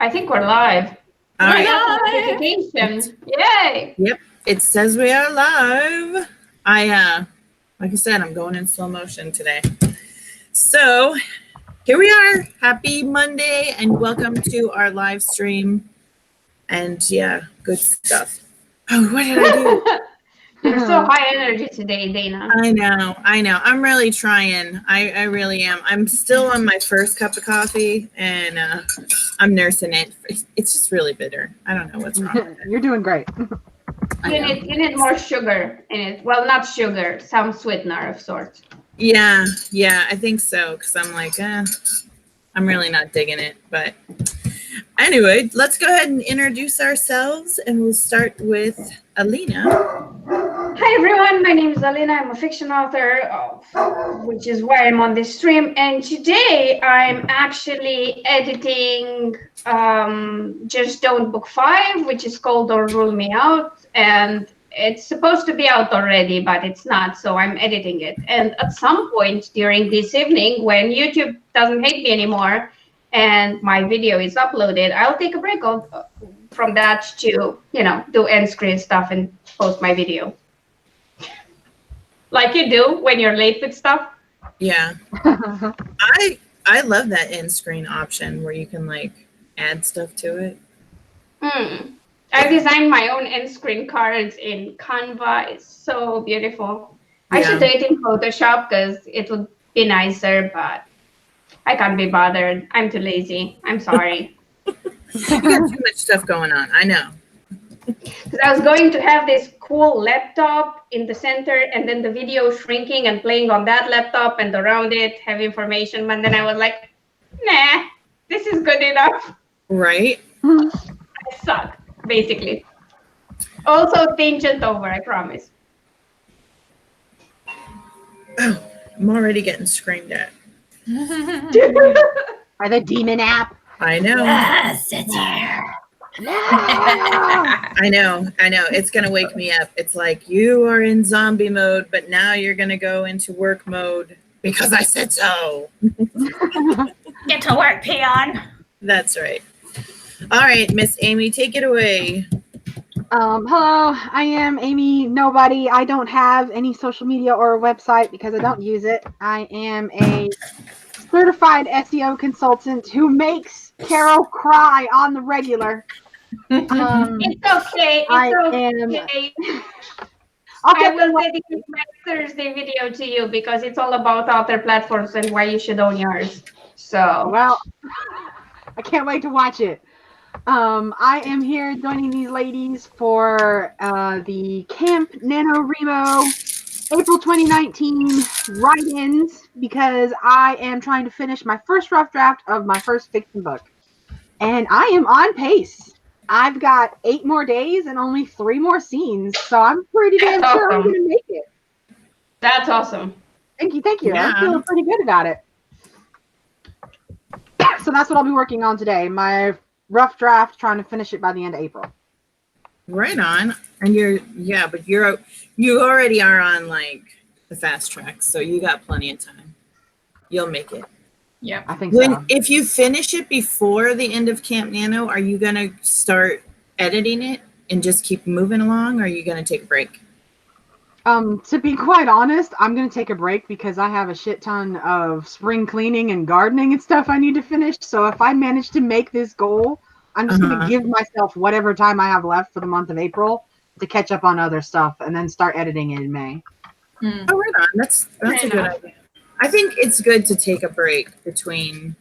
I think we're live. All I right. got the notification. Yay! Yep, it says we are live. Like I said, I'm going in slow motion today. So here we are. Happy Monday and welcome to our live stream. And yeah, good stuff. Oh, what did I do? You're so high energy today, Dana. I know. I'm really trying. I really am. I'm still on my first cup of coffee and I'm nursing it. It's just really bitter. I don't know what's wrong with it. You're doing great. You need more sugar in it. Well, not sugar, some sweetener of sorts. Yeah, I think so. Because I'm like, I'm really not digging it. But anyway, let's go ahead and introduce ourselves. And we'll start with Alina. Hi, everyone. My name is Alina. I'm a fiction author, which is why I'm on this stream. And today I'm actually editing Just Don't Book 5, which is called Don't Rule Me Out. And it's supposed to be out already, but it's not. So I'm editing it. And at some point during this evening, when YouTube doesn't hate me anymore and my video is uploaded, I'll take a break from that to, do end screen stuff and post my video. Like you do when you're late with stuff. Yeah. I love that end screen option where you can like add stuff to it. I designed my own end screen cards in Canva. It's so beautiful. Yeah. I should do it in Photoshop because it would be nicer, but I can't be bothered. I'm too lazy. I'm sorry. You got too much stuff going on. I know. Because I was going to have this cool laptop in the center and then the video shrinking and playing on that laptop and around it have information. But then I was like, nah, this is good enough. Right. I suck, basically. Also, tangent over, I promise. Oh, I'm already getting screamed at. By the demon app. I know. Yes, it's here. I know. It's going to wake me up. It's like, you are in zombie mode, but now you're going to go into work mode because I said so. Get to work, peon. That's right. All right, Miss Amy, take it away. Hello, I am Amy Nobody. I don't have any social media or a website because I don't use it. I am a certified SEO consultant who makes Carol cry on the regular. It's okay. I will dedicate my Thursday video to you because it's all about other platforms and why you should own yours. So, well, I can't wait to watch it. I am here joining these ladies for the Camp NaNoWriMo April 2019 write-ins because I am trying to finish my first rough draft of my first fiction book. And I am on pace. I've got 8 more days and only 3 more scenes, so I'm pretty damn sure I'm going to make it. That's awesome. Thank you. Yeah. I'm feeling pretty good about it. So that's what I'll be working on today. My rough draft, trying to finish it by the end of April. Right on. And you already are on like the fast track, so you got plenty of time. You'll make it. Yeah, I think so. If you finish it before the end of Camp Nano, are you gonna start editing it and just keep moving along, or are you gonna take a break? To be quite honest, I'm gonna take a break because I have a shit ton of spring cleaning and gardening and stuff I need to finish. So if I manage to make this goal, I'm just gonna give myself whatever time I have left for the month of April to catch up on other stuff and then start editing it in May. Oh, right on. That's a good idea. I think it's good to take a break between,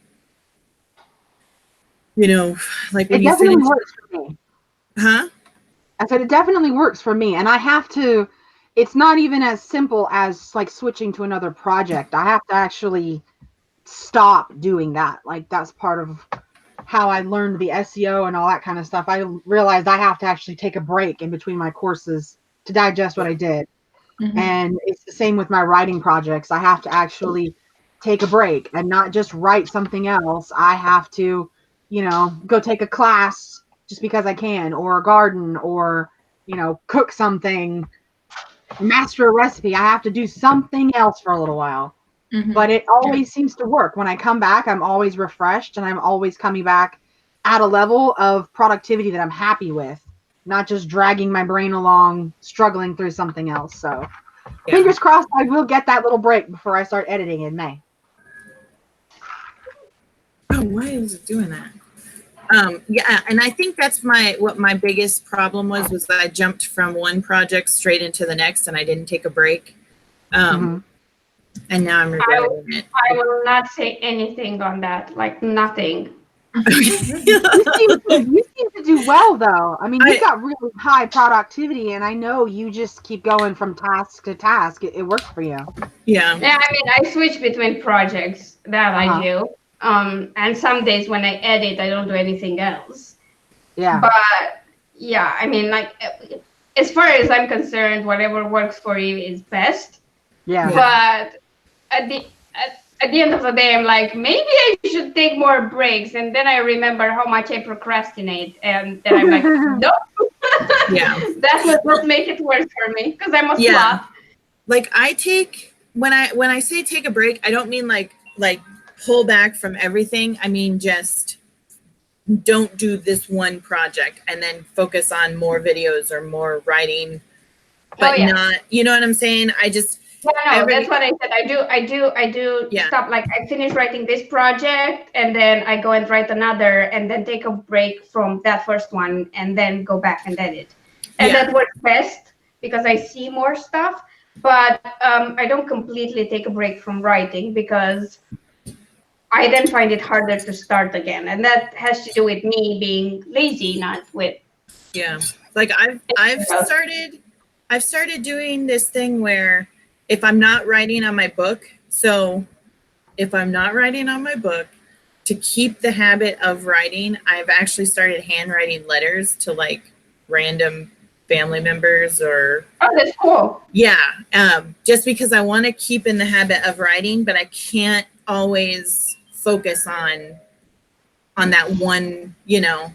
like when it you definitely finish. works for me. Huh? I said it definitely works for me, and I have to. It's not even as simple as like switching to another project. I have to actually stop doing that. Like that's part of how I learned the SEO and all that kind of stuff. I realized I have to actually take a break in between my courses to digest what I did. Mm-hmm. And it's the same with my writing projects. I have to actually take a break and not just write something else. I have to, go take a class just because I can, or garden, or, cook something, master a recipe. I have to do something else for a little while. Mm-hmm. But it always seems to work. When I come back, I'm always refreshed and I'm always coming back at a level of productivity that I'm happy with, not just dragging my brain along, struggling through something else. So fingers crossed I will get that little break before I start editing in May. Oh, why is it doing that? Yeah, and I think that's what my biggest problem was that I jumped from one project straight into the next and I didn't take a break. And now I'm regretting it. I will not say anything on that, like nothing. You seem to do well, though. I mean, you've got really high productivity, and I know you just keep going from task to task. It works for you. Yeah. Yeah, I mean, I switch between projects that I do. And some days when I edit, I don't do anything else. Yeah. But yeah, I mean, like, as far as I'm concerned, whatever works for you is best. Yeah. But at the end of the day, I'm like, maybe I should take more breaks. And then I remember how much I procrastinate. And then I'm like, no. Yeah. That would not make it worse for me because I'm a sloth. Like I take, when I say take a break, I don't mean like pull back from everything. I mean, just don't do this one project and then focus on more videos or more writing, but not, you know what I'm saying? I just, that's what I said. I do stop. Like I finish writing this project and then I go and write another and then take a break from that first one and then go back and edit. And that works best because I see more stuff, but I don't completely take a break from writing because I then find it harder to start again. And that has to do with me being lazy, not with. Yeah. Like I've started doing this thing where if I'm not writing on my book, to keep the habit of writing, I've actually started handwriting letters to like random family members or. Oh, that's cool. Yeah. Just because I want to keep in the habit of writing, but I can't always focus on that one, you know.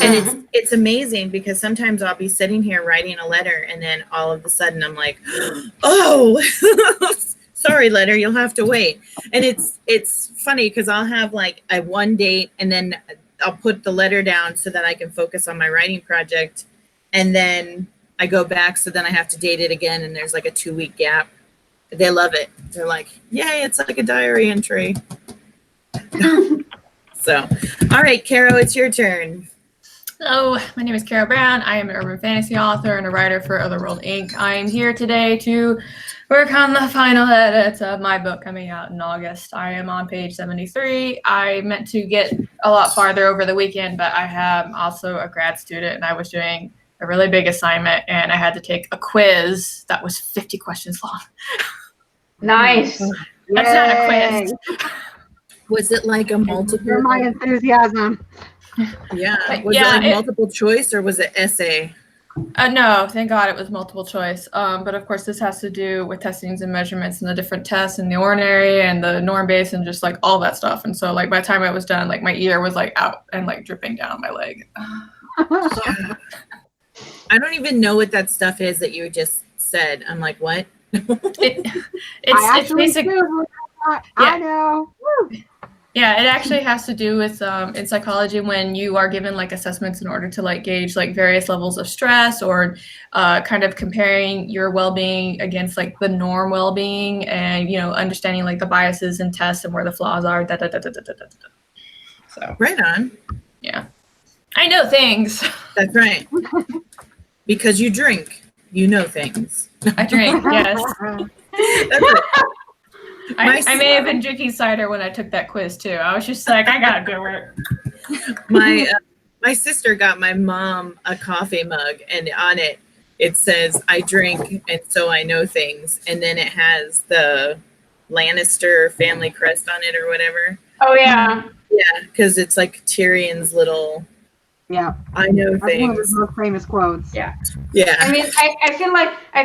And it's amazing because sometimes I'll be sitting here writing a letter and then all of a sudden I'm like, oh, sorry, letter, you'll have to wait. And it's funny because I'll have like a one date and then I'll put the letter down so that I can focus on my writing project. And then I go back, so then I have to date it again and there's like a 2-week gap. They love it. They're like, yay, it's like a diary entry. So, all right, Caro, it's your turn. Hello, my name is Carol Brown. I am an urban fantasy author and a writer for Otherworld Inc. I am here today to work on the final edits of my book coming out in August. I am on page 73. I meant to get a lot farther over the weekend, but I am also a grad student and I was doing a really big assignment and I had to take a quiz that was 50 questions long. Nice. That's not a quiz. Was it like a multiple? My enthusiasm. Yeah. Was it like multiple choice or was it essay? No, thank God it was multiple choice. But of course, this has to do with testings and measurements and the different tests and the ordinary and the norm base and just like all that stuff. And so like by the time I was done, like my ear was like out and like dripping down my leg. I don't even know what that stuff is that you just said. I'm like, what? It's basic. I know. Woo. Yeah, it actually has to do with in psychology when you are given like assessments in order to like gauge like various levels of stress or kind of comparing your well-being against like the norm well-being and, you know, understanding like the biases in tests and where the flaws are. So right on. Yeah, I know things. That's right. Because you drink, you know things. I drink, yes. That's right. I may have been drinking cider when I took that quiz too. I was just like, I gotta do it. My sister got my mom a coffee mug, and on it says, "I drink, and so I know things." And then it has the Lannister family crest on it, or whatever. Oh yeah. Yeah, because it's like Tyrion's little. Yeah, I know that's things. one of his most famous quotes. Yeah. Yeah. I mean, I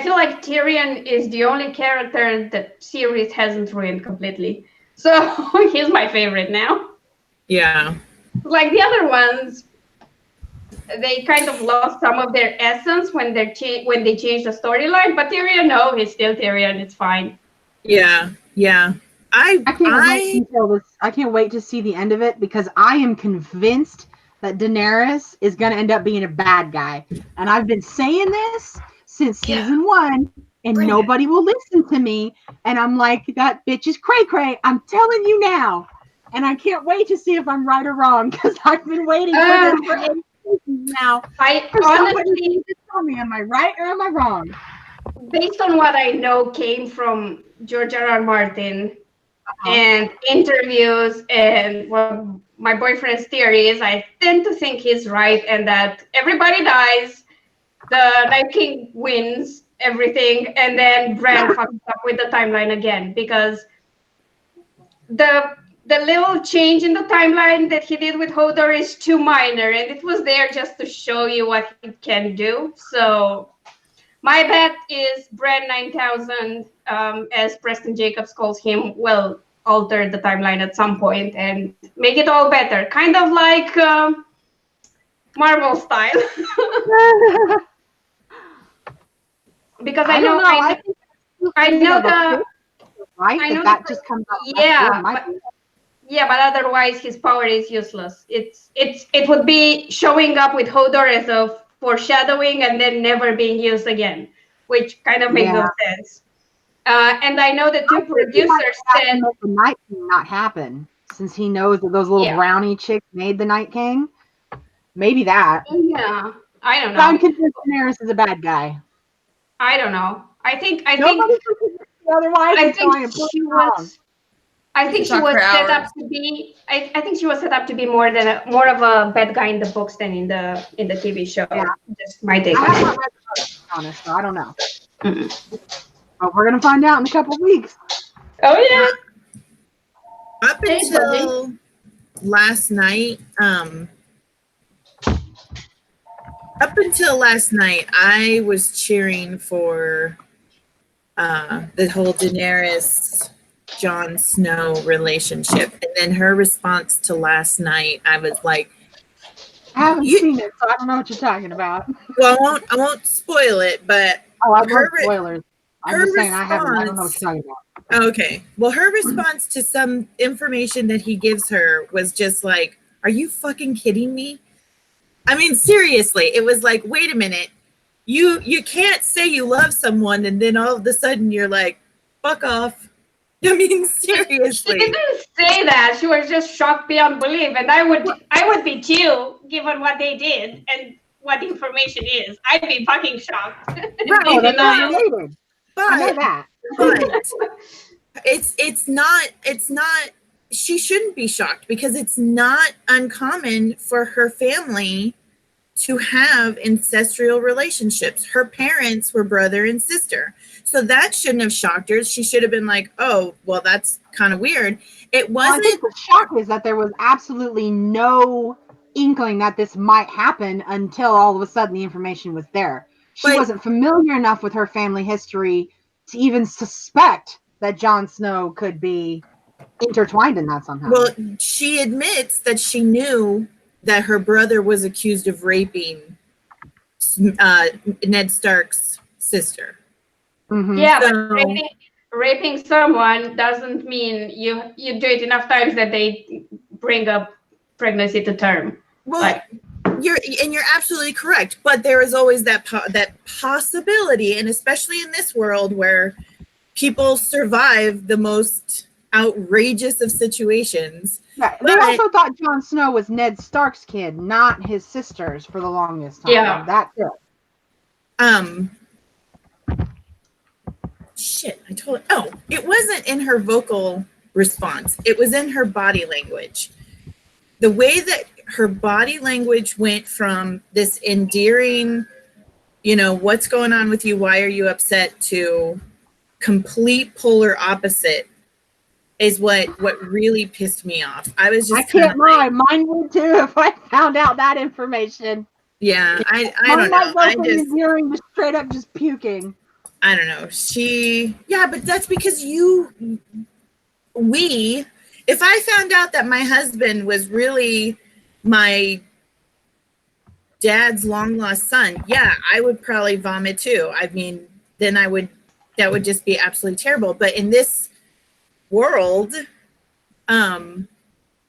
feel like Tyrion is the only character that series hasn't ruined completely. So he's my favorite now. Yeah. Like the other ones, they kind of lost some of their essence when they changed the storyline. But Tyrion, no, he's still Tyrion. It's fine. Yeah. Yeah. I can't wait to see the end of it because I am convinced that Daenerys is going to end up being a bad guy. And I've been saying this since season 1, and nobody will listen to me. And I'm like, that bitch is cray-cray. I'm telling you now. And I can't wait to see if I'm right or wrong, because I've been waiting for this for 8 seasons now. I For somebody honestly, to tell me, am I right or am I wrong? based on what I know came from George R.R. Martin and interviews and what my boyfriend's theory is, I tend to think he's right, and that everybody dies, the Night King wins everything, and then Bran fucks up with the timeline again, because the little change in the timeline that he did with Hodor is too minor, and it was there just to show you what he can do. So my bet is Bran 9000, as Preston Jacobs calls him, will alter the timeline at some point and make it all better, kind of like Marvel style. Because I know that just comes out. Yeah, but otherwise his power is useless. It would be showing up with Hodor as a foreshadowing and then never being used again, which kind of makes no sense. And I know the two producers said the Night King not happen, since he knows that those little brownie chicks made the Night King. Maybe that. Yeah, I don't know. I'm convinced Daenerys is a bad guy. I don't know. I think otherwise. I think she was. I think she was set up to be. I think she was set up to be more of a bad guy in the books than in the TV show. Yeah. Just my take on it. Honest, so I don't know. But we're gonna find out in a couple of weeks. Oh yeah. Up until last night, I was cheering for the whole Daenerys Jon Snow relationship, and then her response to last night, I was like, I haven't seen it, so I don't know what you're talking about. Well, I won't spoil it, but I love spoilers. I'm just saying I don't know what you're talking about. Okay. Well, her response to some information that he gives her was just like, are you fucking kidding me? I mean, seriously, it was like, wait a minute. You can't say you love someone and then all of a sudden you're like, fuck off. I mean, seriously. She didn't say that. She was just shocked beyond belief. And I would be too, given what they did and what the information is. I'd be fucking shocked. No, they're not related. I know that. But it's not, she shouldn't be shocked, because it's not uncommon for her family to have ancestral relationships. Her parents were brother and sister. So that shouldn't have shocked her. She should have been like, oh, well, that's kind of weird. It wasn't. I think the shock is that there was absolutely no inkling that this might happen until all of a sudden the information was there. She wasn't familiar enough with her family history to even suspect that Jon Snow could be intertwined in that somehow. Well, she admits that she knew that her brother was accused of raping Ned Stark's sister. Mm-hmm. Yeah, but raping someone doesn't mean you do it enough times that they bring up pregnancy to term. Well, you're absolutely correct, but there is always that possibility, and especially in this world where people survive the most outrageous of situations. Yeah, they also thought Jon Snow was Ned Stark's kid, not his sister's, for the longest time. Yeah, that's it. Shit, I told. Oh, it wasn't in her vocal response. It was in her body language. The way that her body language went from this endearing, what's going on with you? Why are you upset? To complete polar opposite is what really pissed me off. I was just. I can't lie. Mine would too if I found out that information. Yeah, I don't know. I just endearing, just straight up just puking. I don't know. But that's because if I found out that my husband was really my dad's long lost son, I would probably vomit too. I mean, then that would just be absolutely terrible. But in this world,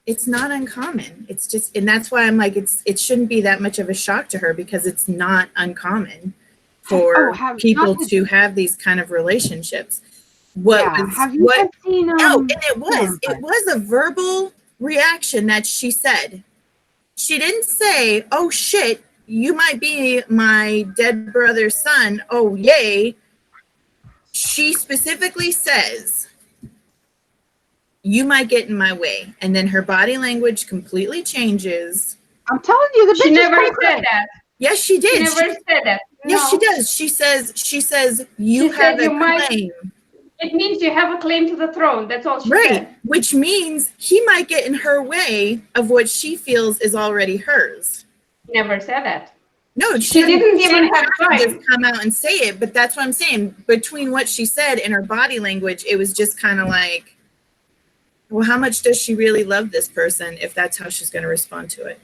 It's not uncommon. It's just, and that's why I'm like, it shouldn't be that much of a shock to her because it's not uncommon for people to have these kind of relationships. Have you guys seen? And it was a verbal reaction that she said. She didn't say, "Oh shit, you might be my dead brother's son. Oh yay." She specifically says, "You might get in my way," and then her body language completely changes. I'm telling you, she never said that. Yes, she did. She never said that. Yes, she does. She says you have a claim. It means you have a claim to the throne. That's all she said. Which means he might get in her way of what she feels is already hers. Never said that. No, she didn't even have time to come out and say it. But that's what I'm saying. Between what she said and her body language, it was just kind of like, well, how much does she really love this person if that's how she's going to respond to it?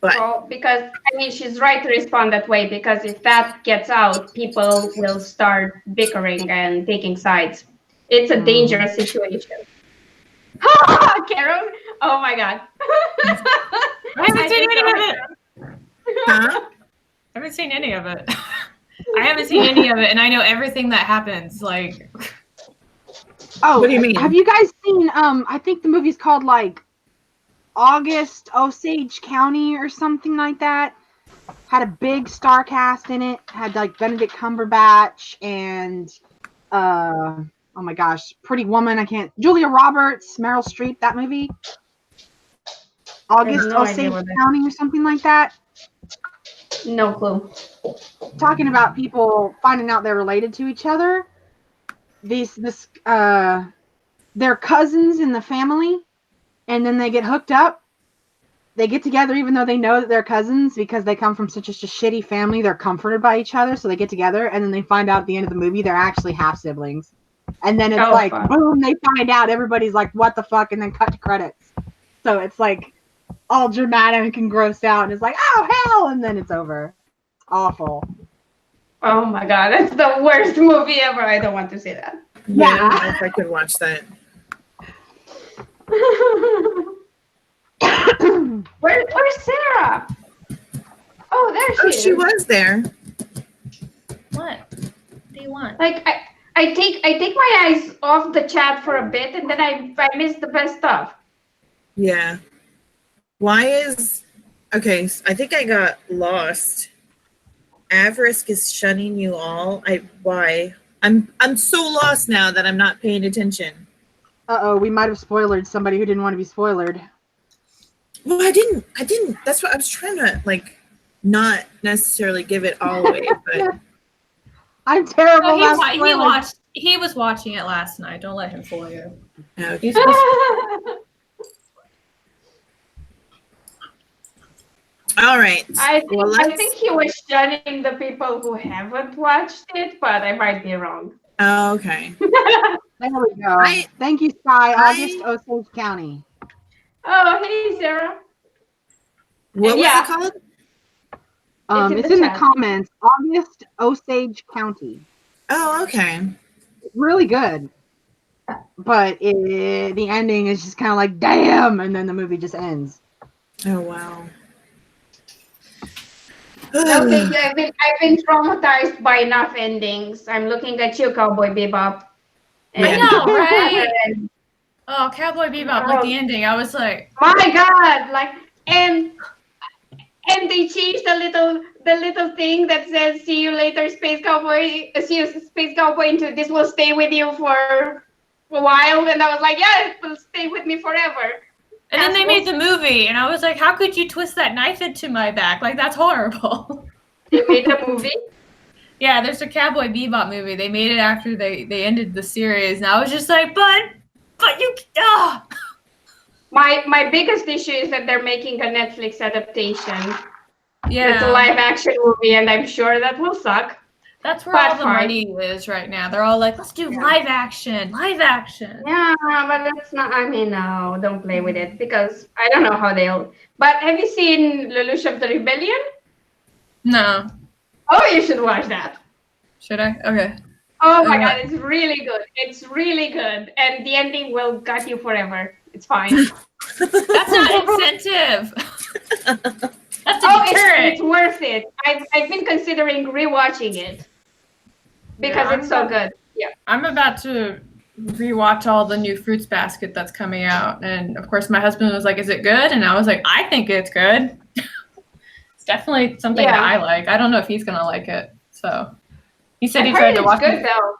But well, because I mean, she's right to respond that way, because if that gets out, people will start bickering and taking sides. It's a dangerous situation. Carol, oh my God. I haven't seen any of it. Huh? I haven't seen any of it. I haven't seen any of it, and I know everything that happens. Like, oh, what do you mean? Have you guys seen? I think the movie's called like August Osage County or something like that. Had a big star cast in it. Had like Benedict Cumberbatch and oh my gosh, Pretty Woman. Julia Roberts, Meryl Streep. That movie. August Osage County or something like that. No clue. Talking about people finding out they're related to each other. They're cousins in the family. And then they get hooked up. They get together even though they know that they're cousins because they come from such a shitty family. They're comforted by each other. So they get together. And then they find out at the end of the movie they're actually half-siblings. And then it's boom, they find out. Everybody's like, what the fuck? And then cut to credits. So it's like all dramatic and grossed out. And it's like, oh, hell. And then it's over. It's awful. Oh, my God. That's the worst movie ever. I don't want to say that. Yeah, I don't know if I could watch that. Where's Sarah? Oh, there she is. She was there. What do you want? Like I take my eyes off the chat for a bit, and then I miss the best stuff. Yeah. I think I got lost. Avarice is shunning you all. Why? I'm so lost now that I'm not paying attention. Uh-oh, we might have spoiled somebody who didn't want to be spoiled. Well, I didn't. That's what I was trying to, like, not necessarily give it all away, but I'm terrible. He was watching it last night. Don't let him fool you. Okay. All right. I think he was shunning the people who haven't watched it, but I might be wrong. Oh, okay. There we go. Thank you, Skye. August Osage County. Oh, hey, Sarah. What was it called? It's in the comments. August Osage County. Oh, okay. Really good. But the ending is just kind of like, damn, and then the movie just ends. Oh, wow. Okay, I've been traumatized by enough endings. I'm looking at you, Cowboy Bebop. I know, right? Oh, Cowboy Bebop, like the ending. I was like, my God, like, and they changed the little thing that says "See you later, Space Cowboy." See you, Space Cowboy. Into this will stay with you for a while, and I was like, yeah, it will stay with me forever. And then they made the movie, and I was like, how could you twist that knife into my back? Like, that's horrible. They made a movie? Yeah, there's a Cowboy Bebop movie. They made it after they ended the series, and I was just like, but you, My biggest issue is that they're making a Netflix adaptation. Yeah. It's a live action movie, and I'm sure that will suck. That's where all the money is right now. They're all like, let's do live action. Yeah, but that's not, I mean, no, don't play with it, because I don't know how they'll. But have you seen Lelouch of the Rebellion? No. Oh, you should watch that. Should I? Okay. Oh my God, it's really good. It's really good. And the ending will gut you forever. It's fine. That's not incentive. That's a Oh, deterrent. it's worth it. I've been considering rewatching it because Yeah, it's so good. Yeah. I'm about to rewatch all the new Fruits Basket that's coming out, and of course, my husband was like, "Is it good?" And I was like, "I think it's good. It's definitely something that I like. I don't know if he's gonna like it." So he said he tried to watch it. Though.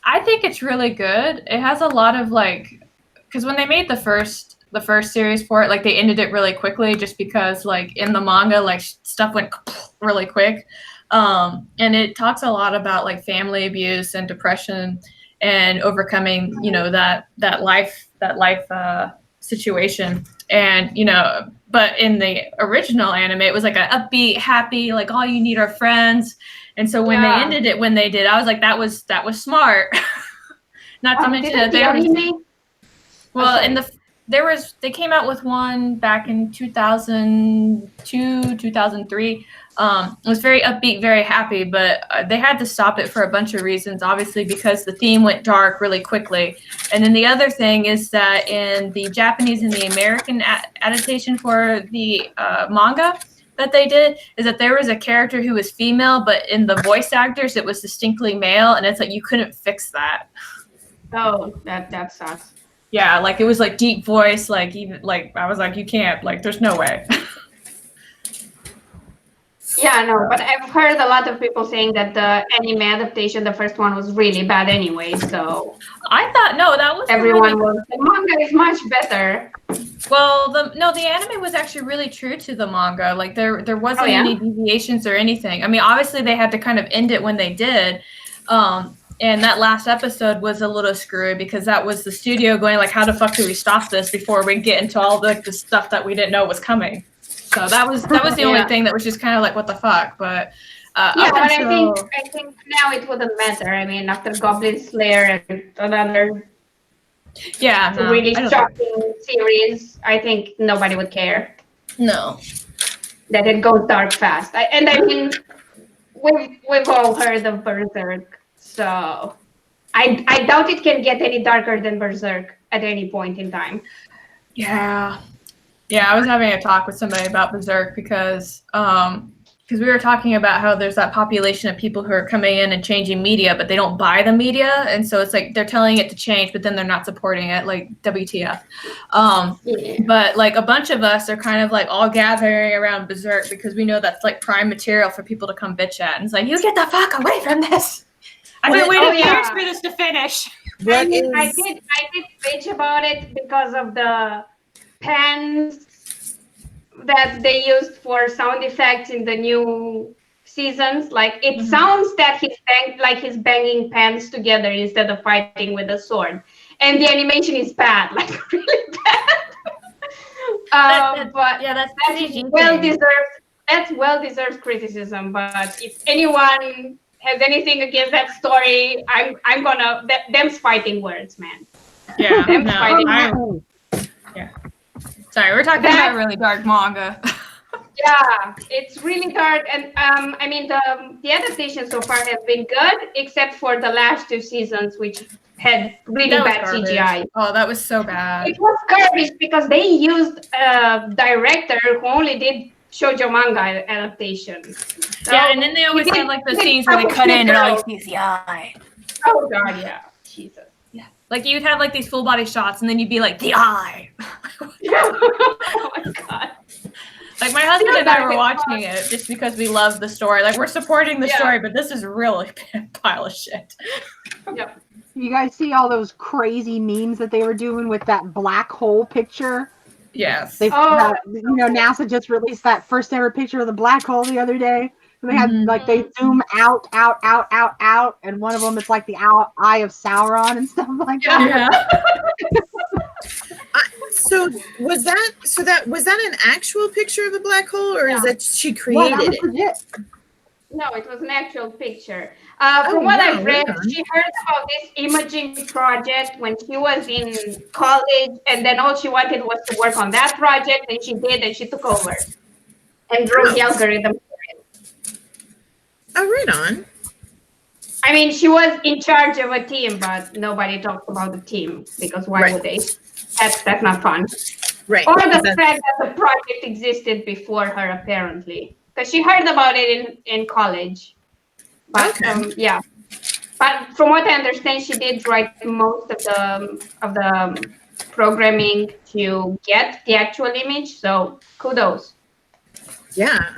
I think it's really good. It has a lot of like, because when they made the first series for it, like they ended it really quickly just because like in the manga, like stuff went really quick. And it talks a lot about like family abuse and depression and overcoming, you know, that life situation. And, you know, but in the original anime, it was like a upbeat, happy, like all you need are friends. And so when they ended it, when they did, I was like, that was smart. Not to mention that they came out with one back in 2002, 2003. It was very upbeat, very happy, but they had to stop it for a bunch of reasons, obviously because the theme went dark really quickly. And then the other thing is that in the Japanese and the American adaptation for the manga that they did, is that there was a character who was female, but in the voice actors, it was distinctly male, and it's like you couldn't fix that. Oh, that sucks. Yeah, like it was like deep voice, like even like I was like, you can't, like there's no way. Yeah, no, but I've heard a lot of people saying that the anime adaptation, the first one, was really bad anyway. So I thought the manga is much better. Well, the anime was actually really true to the manga. Like there wasn't any deviations or anything. I mean, obviously they had to kind of end it when they did. And that last episode was a little screwy because that was the studio going like, how the fuck do we stop this before we get into all the stuff that we didn't know was coming? So that was the only thing that was just kind of like, what the fuck? But I think now it wouldn't matter. I mean, after Goblin Slayer and another really shocking series, I think nobody would care. No, that it goes dark fast. I mean, we've all heard of Berserk, so I doubt it can get any darker than Berserk at any point in time. Yeah, I was having a talk with somebody about Berserk because we were talking about how there's that population of people who are coming in and changing media, but they don't buy the media. And so it's like they're telling it to change, but then they're not supporting it, like WTF. But like a bunch of us are kind of like all gathering around Berserk because we know that's like prime material for people to come bitch at. And it's like, you get the fuck away from this. I've been waiting years for this to finish. I did bitch about it because of the pens that they used for sound effects in the new seasons. Like it sounds that he's banging pens together instead of fighting with a sword, and the animation is bad, like really bad. But that's well deserved. That's well deserved criticism. But if anyone has anything against that story, I'm gonna them's fighting words, man. Yeah, fighting. Sorry, we're talking about really dark manga. Yeah, it's really dark, and I mean the adaptations so far have been good, except for the last 2 seasons, which had really bad CGI. Oh, that was so bad. It was garbage because they used a director who only did shoujo manga adaptation. So and then they always had like the scenes where they cut in and all you see the eye. Oh god, yeah, Jesus. Like you'd have like these full body shots, and then you'd be like the eye. Oh my god! Like my husband and I were watching it just because we love the story. Like we're supporting the story, but this is really a pile of shit. Yep. You guys see all those crazy memes that they were doing with that black hole picture? Yes. NASA just released that first ever picture of the black hole the other day. They had they zoom out, and one of them is like the eye of Sauron and stuff like that. Yeah. So was that an actual picture of a black hole, or is that she created it? No, it was an actual picture. From what I've read, she heard about this imaging project when she was in college, and then all she wanted was to work on that project, and she did, and she took over and wrote the algorithm. Oh, right on. I mean, she was in charge of a team, but nobody talked about the team because why would they? That's not fun. Right. Or the That's- fact that the project existed before her, apparently, because she heard about it in college. But Okay. yeah. But from what I understand, she did write most of the programming to get the actual image. So kudos. Yeah.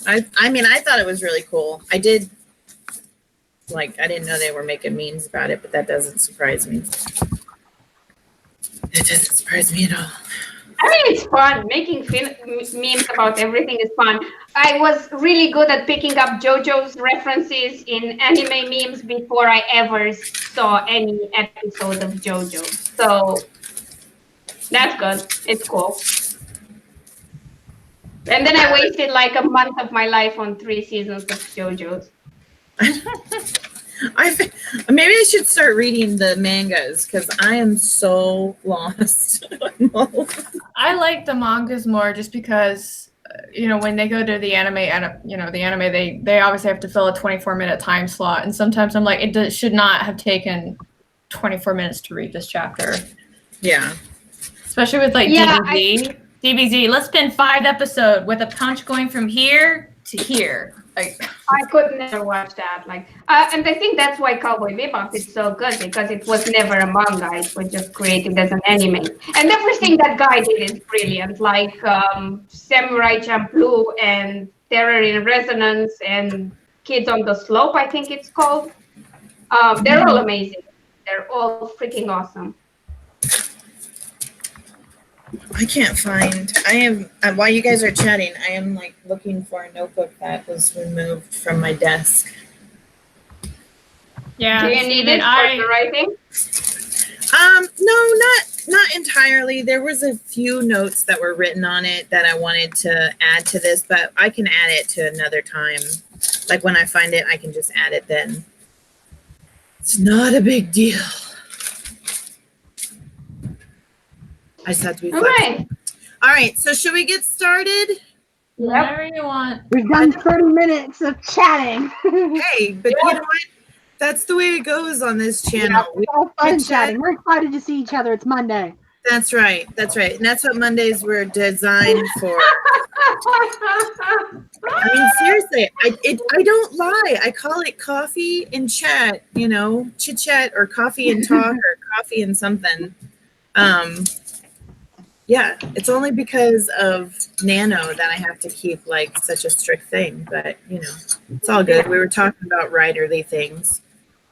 I mean, I thought it was really cool. I didn't know they were making memes about it, but that doesn't surprise me. It doesn't surprise me at all. I mean, it's fun. Making memes about everything is fun. I was really good at picking up JoJo's references in anime memes before I ever saw any episode of JoJo. So that's good. It's cool. And then I wasted like a month of my life on 3 seasons of JoJo's. Maybe I should start reading the mangas because I am so lost. I like the mangas more just because, when they go to the anime, they obviously have to fill a 24-minute time slot. And sometimes I'm like, it should not have taken 24 minutes to read this chapter. Yeah. Especially with like DBZ. DBZ, let's spend 5 episodes with a punch going from here to here. Like, I could never watch that. And I think that's why Cowboy Bebop is so good, because it was never a manga. It was just created as an anime. And everything that guy did is brilliant, like Samurai Champloo and Terror in Resonance and Kids on the Slope, I think it's called. They're all amazing. They're all freaking awesome. I can't find. While you guys are chatting, I am like looking for a notebook that was removed from my desk. yeah. Do you need it for the writing? No, not entirely. There was a few notes that were written on it that I wanted to add to this, but I can add it to another time. Like when I find it, I can just add it then. It's not a big deal. I just have to be flexible. All right, so should we get started? Whatever you want. We've done 30 minutes of chatting. Hey, but you know what? That's the way it goes on this channel. It's all fun chatting. We're excited to see each other. It's Monday. That's right. That's right. And that's what Mondays were designed for. I mean, seriously, I don't lie. I call it coffee and chat, chit chat or coffee and talk or coffee and something. Yeah, it's only because of Nano that I have to keep like such a strict thing, but it's all good. We were talking about writerly things.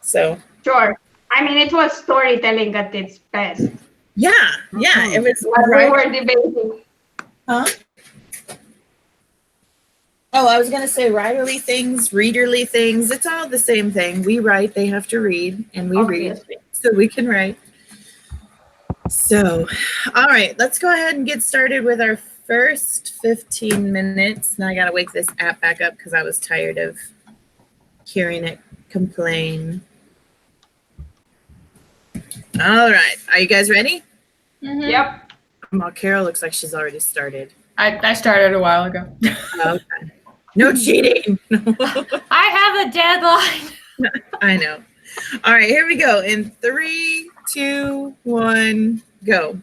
So Sure. I mean, it was storytelling at its best. yeah, it was What we were debating. Huh? Oh, I was gonna say writerly things, readerly things. It's all the same thing. We write, they have to read, and we read, so we can write. So, all right, let's go ahead and get started with our first 15 minutes. Now I gotta wake this app back up because I was tired of hearing it complain. All right, are you guys ready? Mm-hmm. Yep. Well, Carol looks like she's already started. I started a while ago. Okay. No cheating. I have a deadline. I know. All right, here we go. In 3, 2, 1, go.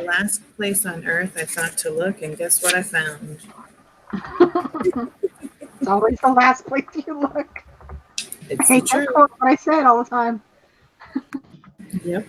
last place on earth I thought to look, and guess what I found? It's always the last place you look. It's Hey, the that's truth. what I said all the time. Yep.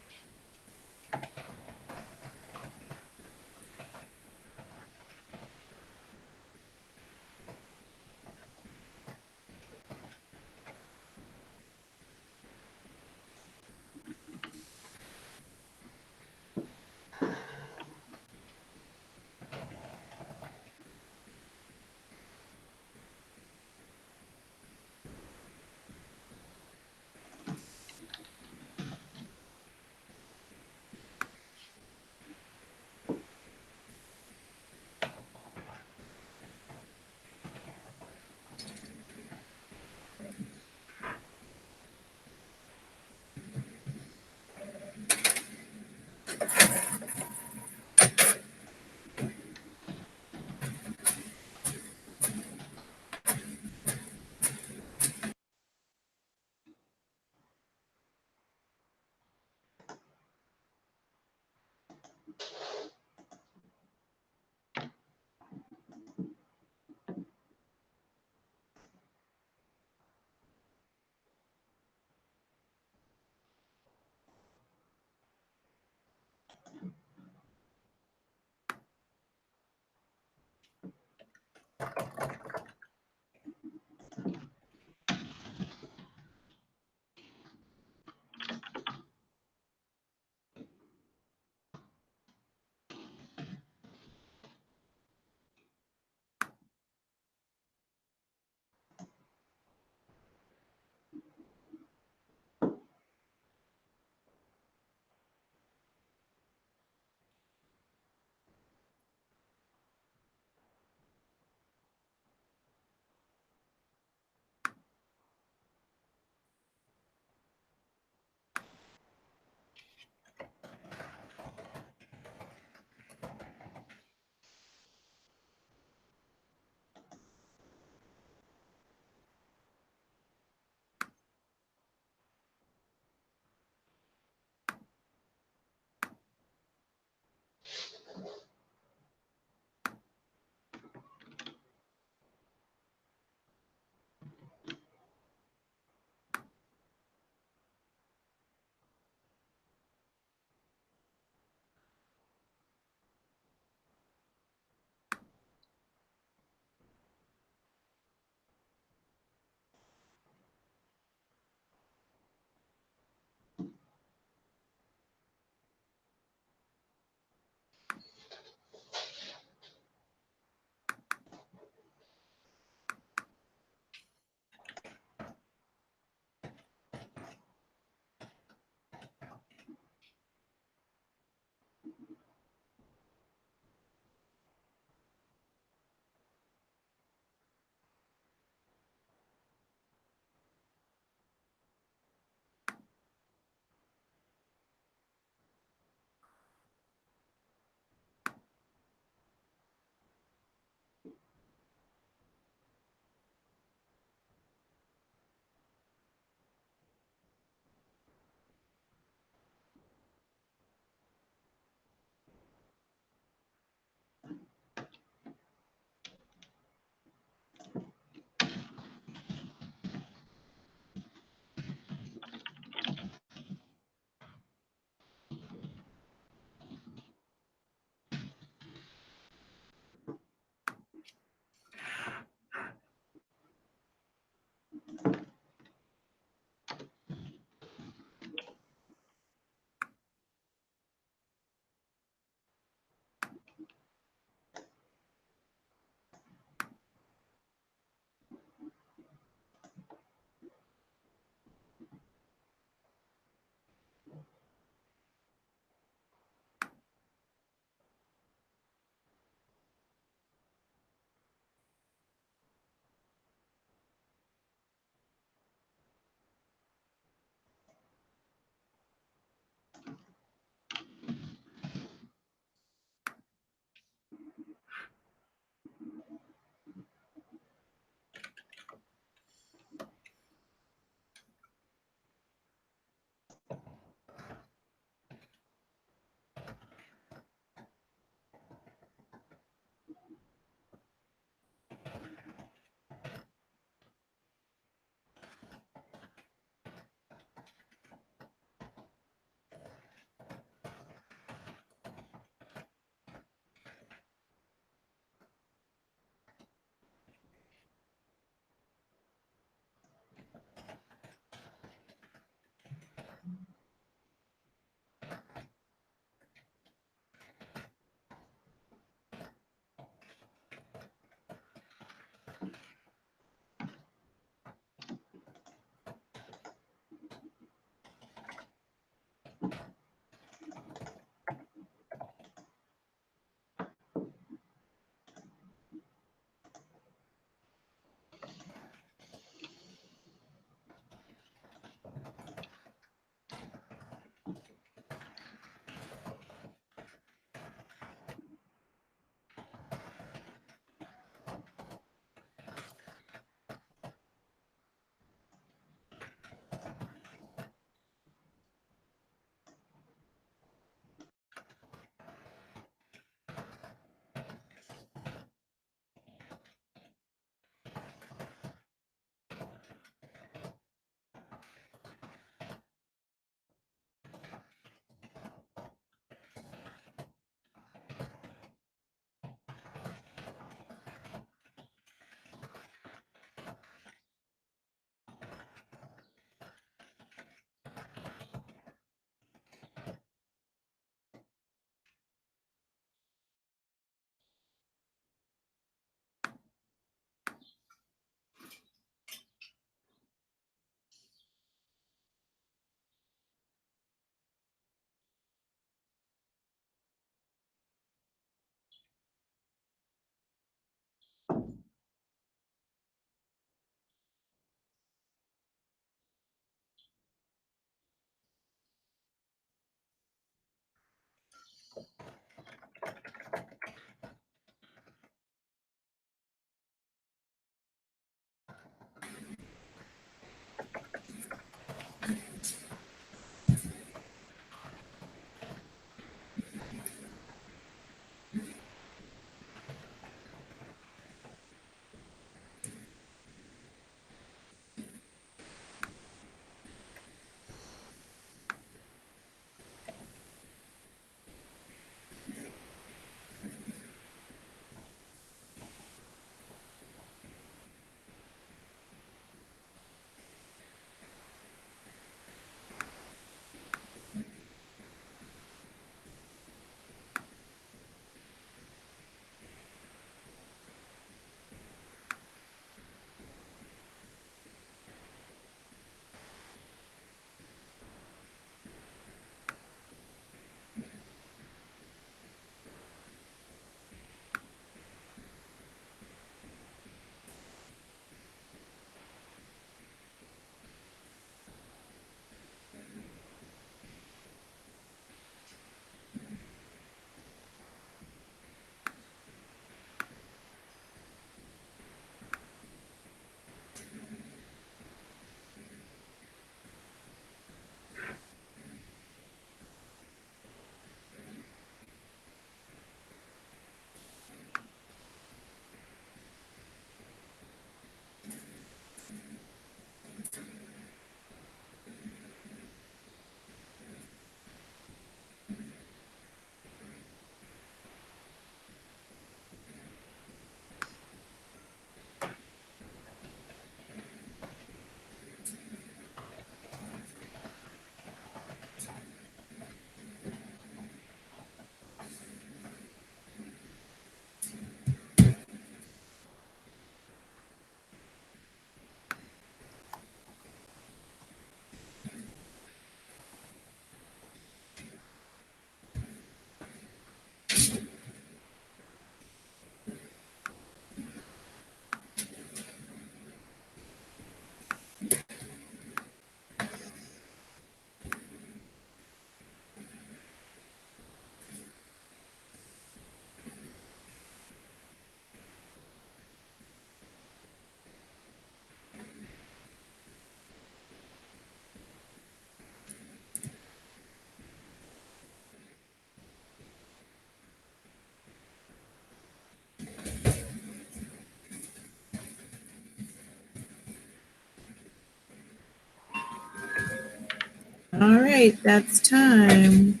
All right, that's time.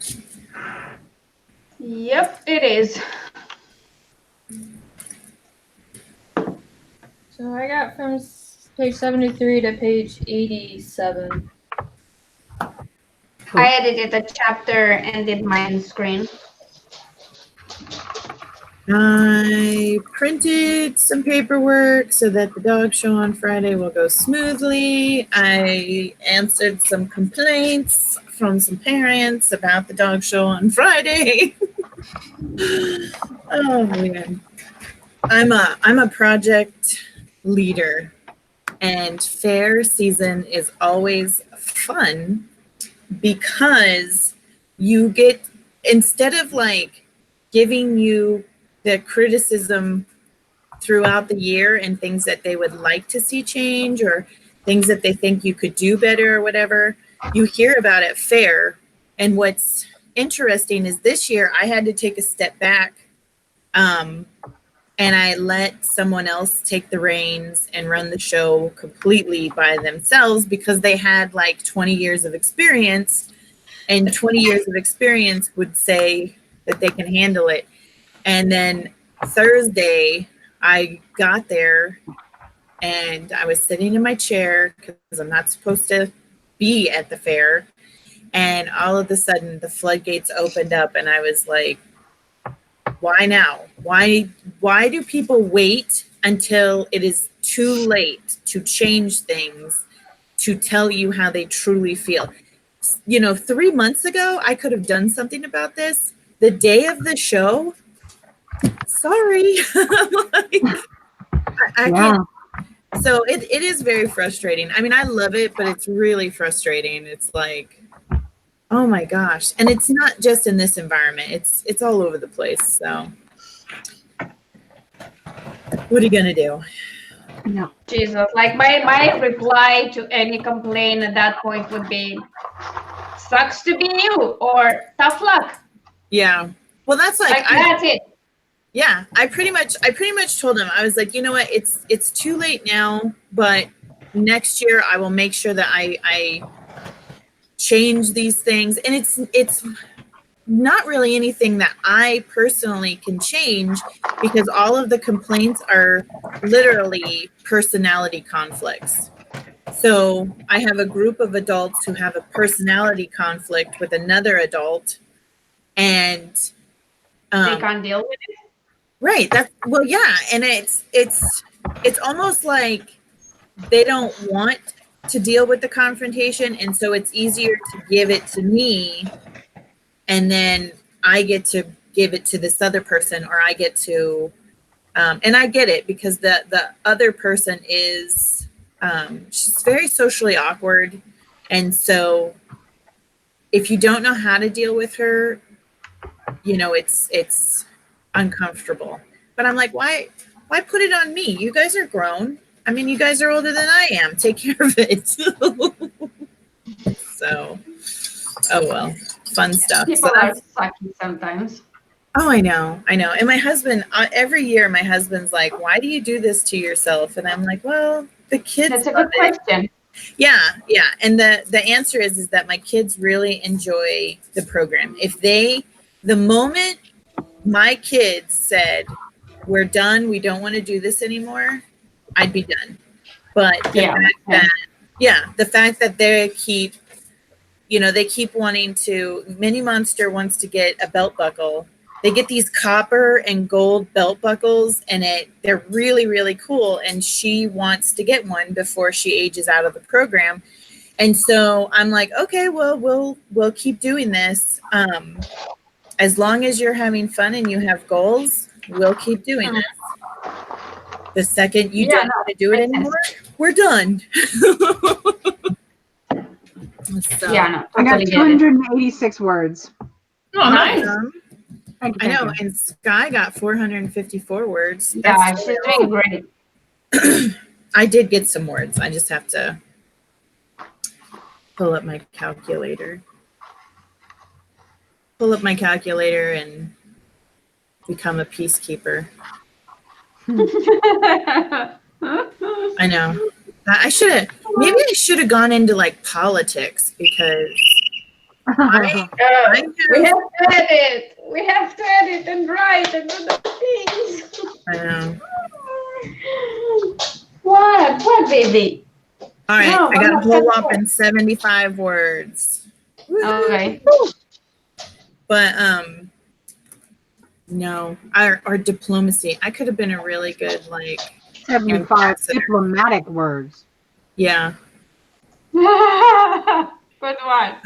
Yep, it is. So I got from page 73 to page 87. I edited the chapter and did my end screen. I printed some paperwork so that the dog show on Friday will go smoothly. I answered some complaints from some parents about the dog show on Friday. Oh man. I'm a project leader, and fair season is always fun because you get, instead of like giving you the criticism throughout the year and things that they would like to see change or things that they think you could do better or whatever, you hear about it fair. And what's interesting is this year I had to take a step back, and I let someone else take the reins and run the show completely by themselves because they had like 20 years of experience, and 20 years of experience would say that they can handle it. And then Thursday, I got there and I was sitting in my chair because I'm not supposed to be at the fair. And all of a sudden, the floodgates opened up, and I was like, why now? Why do people wait until it is too late to change things, to tell you how they truly feel? You know, 3 months ago, I could have done something about this. The day of the show, sorry. Like, I can't. So it is very frustrating. I mean, I love it, but it's really frustrating. It's like, oh my gosh. And it's not just in this environment. It's all over the place. So what are you gonna do? No. Jesus, like my reply to any complaint at that point would be, sucks to be you, or tough luck. Yeah. Well, that's like that's it. Yeah, I pretty much told him, I was like, you know what, it's too late now, but next year I will make sure that I change these things. And it's not really anything that I personally can change because all of the complaints are literally personality conflicts. So I have a group of adults who have a personality conflict with another adult, and they can't deal with it. Right. Well, yeah. And it's almost like they don't want to deal with the confrontation. And so it's easier to give it to me. And then I get to give it to this other person, or I get to, and I get it because the other person is, she's very socially awkward. And so if you don't know how to deal with her, you know, it's uncomfortable. But I'm like, why put it on me? You guys are grown. I mean, you guys are older than I am. Take care of it. So, oh well, fun stuff. People are sucky sometimes. Oh, I know. And my husband, every year, my husband's like, why do you do this to yourself? And I'm like, well, the kids. That's a good question. Yeah. And the answer is that my kids really enjoy the program. The moment my kids said, we're done, we don't want to do this anymore, I'd be done. But the fact that they keep wanting to, Mini Monster wants to get a belt buckle. They get these copper and gold belt buckles, and they're really, really cool. And she wants to get one before she ages out of the program. And so I'm like, okay, well, we'll keep doing this. As long as you're having fun and you have goals, we'll keep doing this. The second you don't want to do it anymore, we're done. So, I got 286 words. Oh, nice. I know, and Skye got 454 words. Yeah, she's doing great. I did get some words. I just have to pull up my calculator. And become a peacekeeper. I know. I should have gone into like politics, because I We have to edit. We have to edit and write and do the things. I know. What? What, baby? All right, No, I got I'm a not whole gonna up in 75 words. Okay. But no, or diplomacy. I could have been a really good 75 ambassador. diplomatic words. Yeah. But what?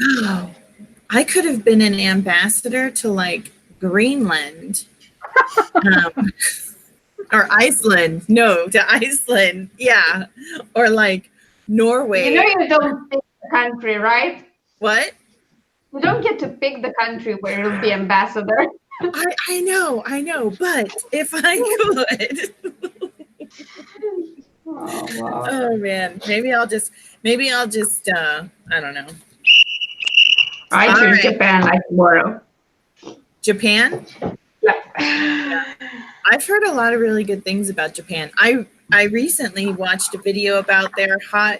I could have been an ambassador to Greenland. Or Iceland. No, to Iceland. Yeah. Or Norway. You know you don't pick the country, right? What? You don't get to pick the country where you'll be ambassador. I know, but if I could. Oh, wow. Oh man. Maybe I'll just I don't know. I All choose right. Japan like tomorrow. Japan? Yeah. I've heard a lot of really good things about Japan. I recently watched a video about their hot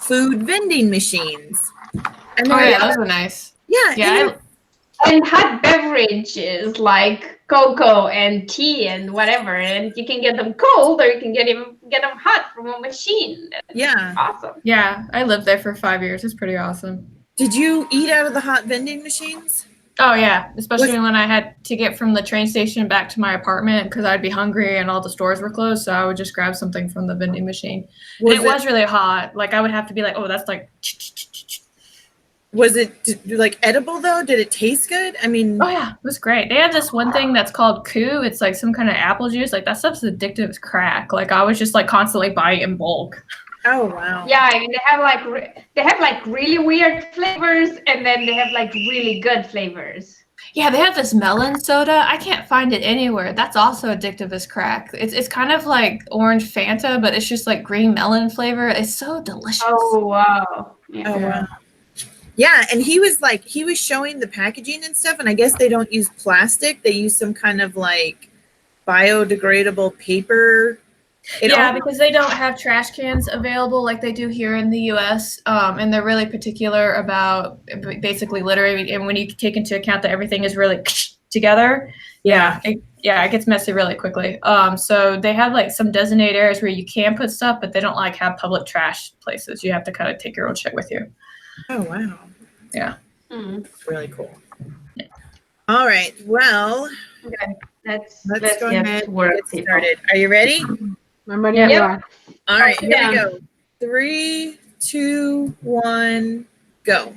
food vending machines. And Oh they're- yeah, those are nice. yeah, Yeah, And hot beverages like cocoa and tea and whatever, and you can get them cold or you can get them hot from a machine. That's yeah. awesome. I lived there for 5 years. It's pretty awesome. Did you eat out of the hot vending machines? Oh yeah, especially when I had to get from the train station back to my apartment because I'd be hungry and all the stores were closed, so I would just grab something from the vending machine. And it was really hot. I would have to be like, oh, that's like. Was it edible though? Did it taste good? I mean, Oh yeah, it was great. They have this one thing that's called Koo. It's like some kind of apple juice. That stuff's addictive as crack. I was just constantly buying in bulk. oh wow. Yeah, I mean they have really weird flavors, and then they have really good flavors. Yeah, they have this melon soda. I can't find it anywhere. That's also addictive as crack. It's kind of like orange Fanta, but it's just green melon flavor. It's so delicious. Oh wow. Yeah. Oh wow. Yeah, and he was showing the packaging and stuff, and I guess they don't use plastic. They use some kind of biodegradable paper. Because they don't have trash cans available like they do here in the U.S. And they're really particular about basically littering. And when you take into account that everything is really together, it gets messy really quickly. So they have some designated areas where you can put stuff, but they don't have public trash places. You have to kind of take your own shit with you. Oh wow. Yeah. That's really cool. Yeah. All right. Well, Okay. Let's go get ahead to work, and get started. Are you ready? I'm ready. Yep. Yeah. All right, here Yeah. we go. 3, 2, 1, go.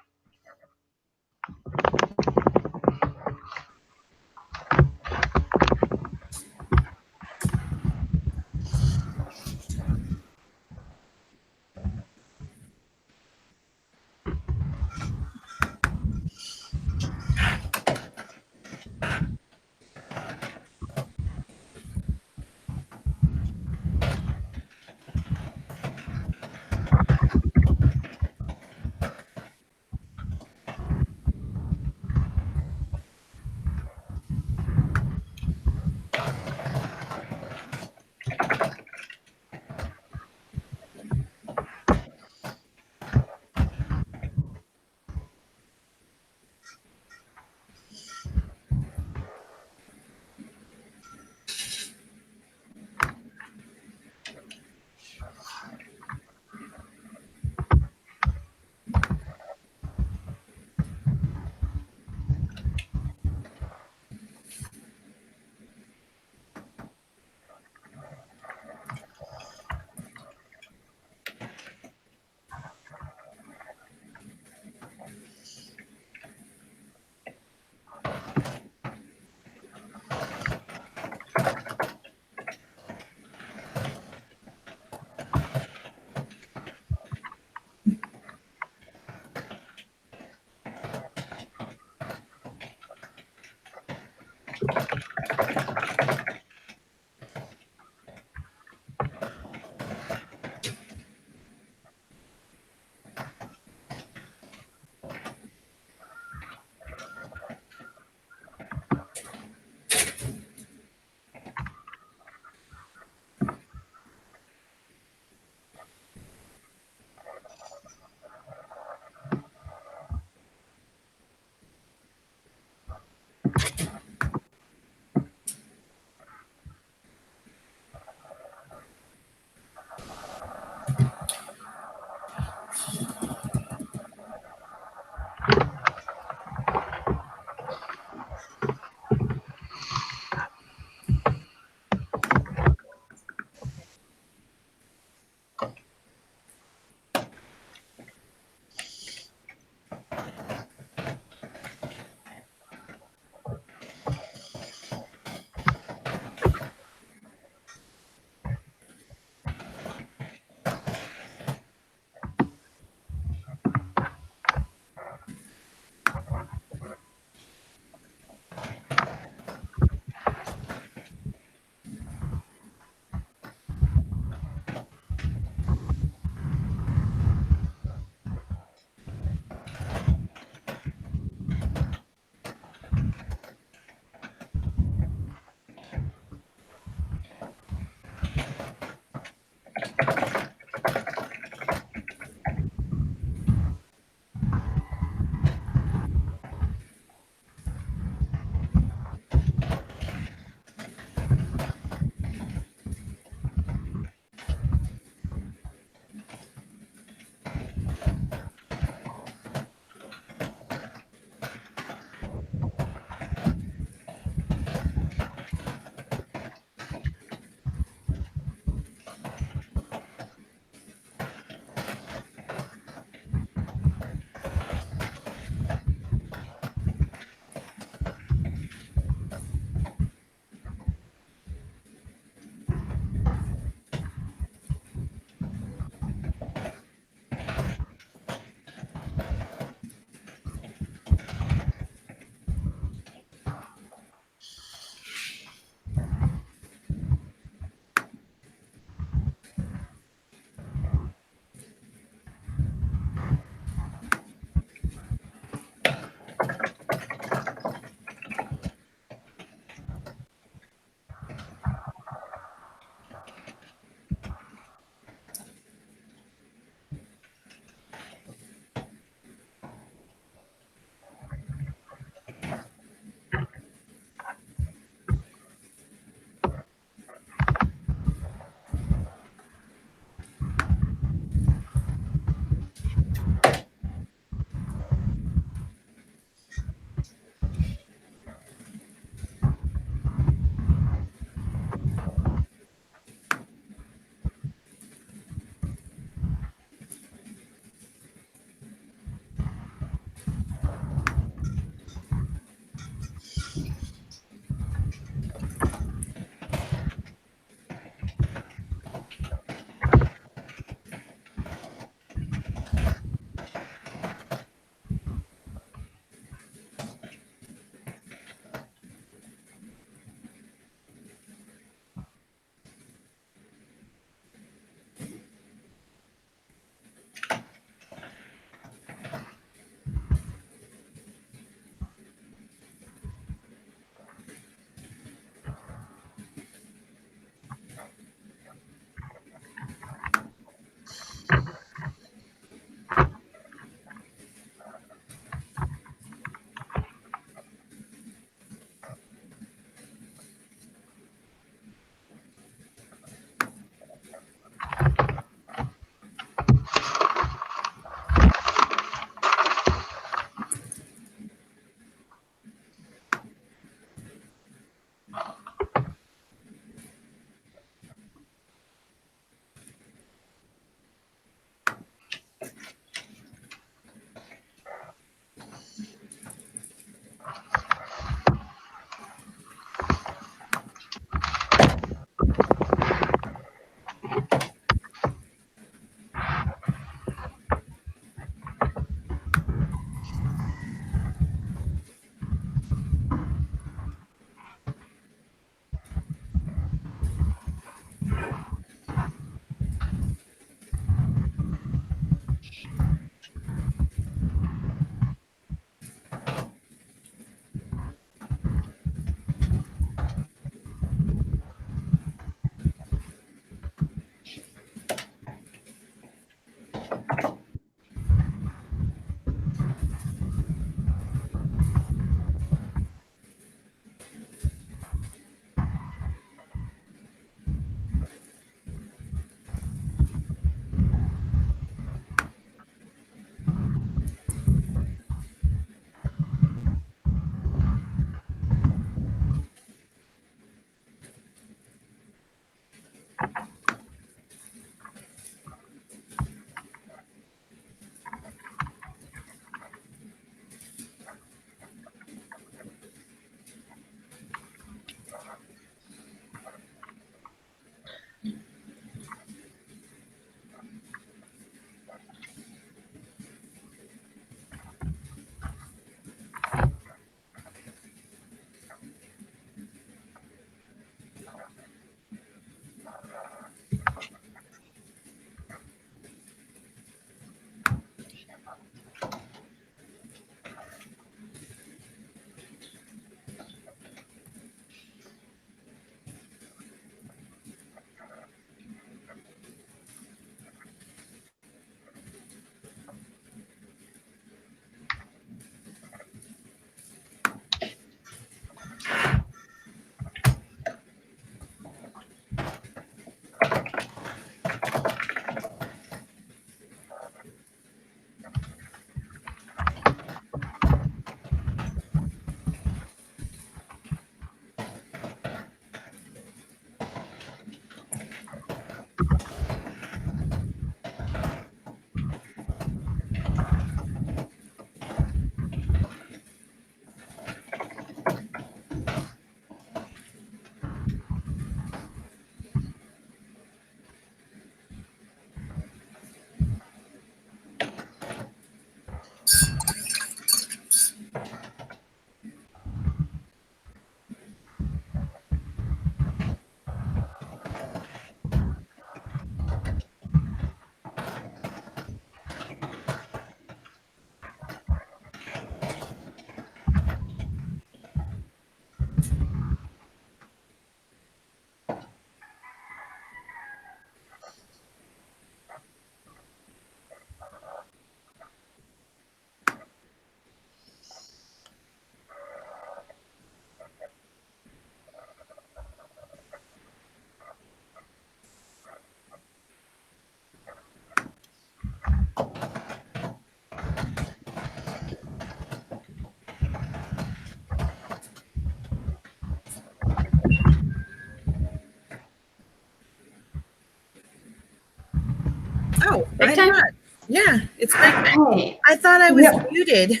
Oh, Big I'm time? not. Yeah, it's big. Okay. I thought I was Yeah. muted.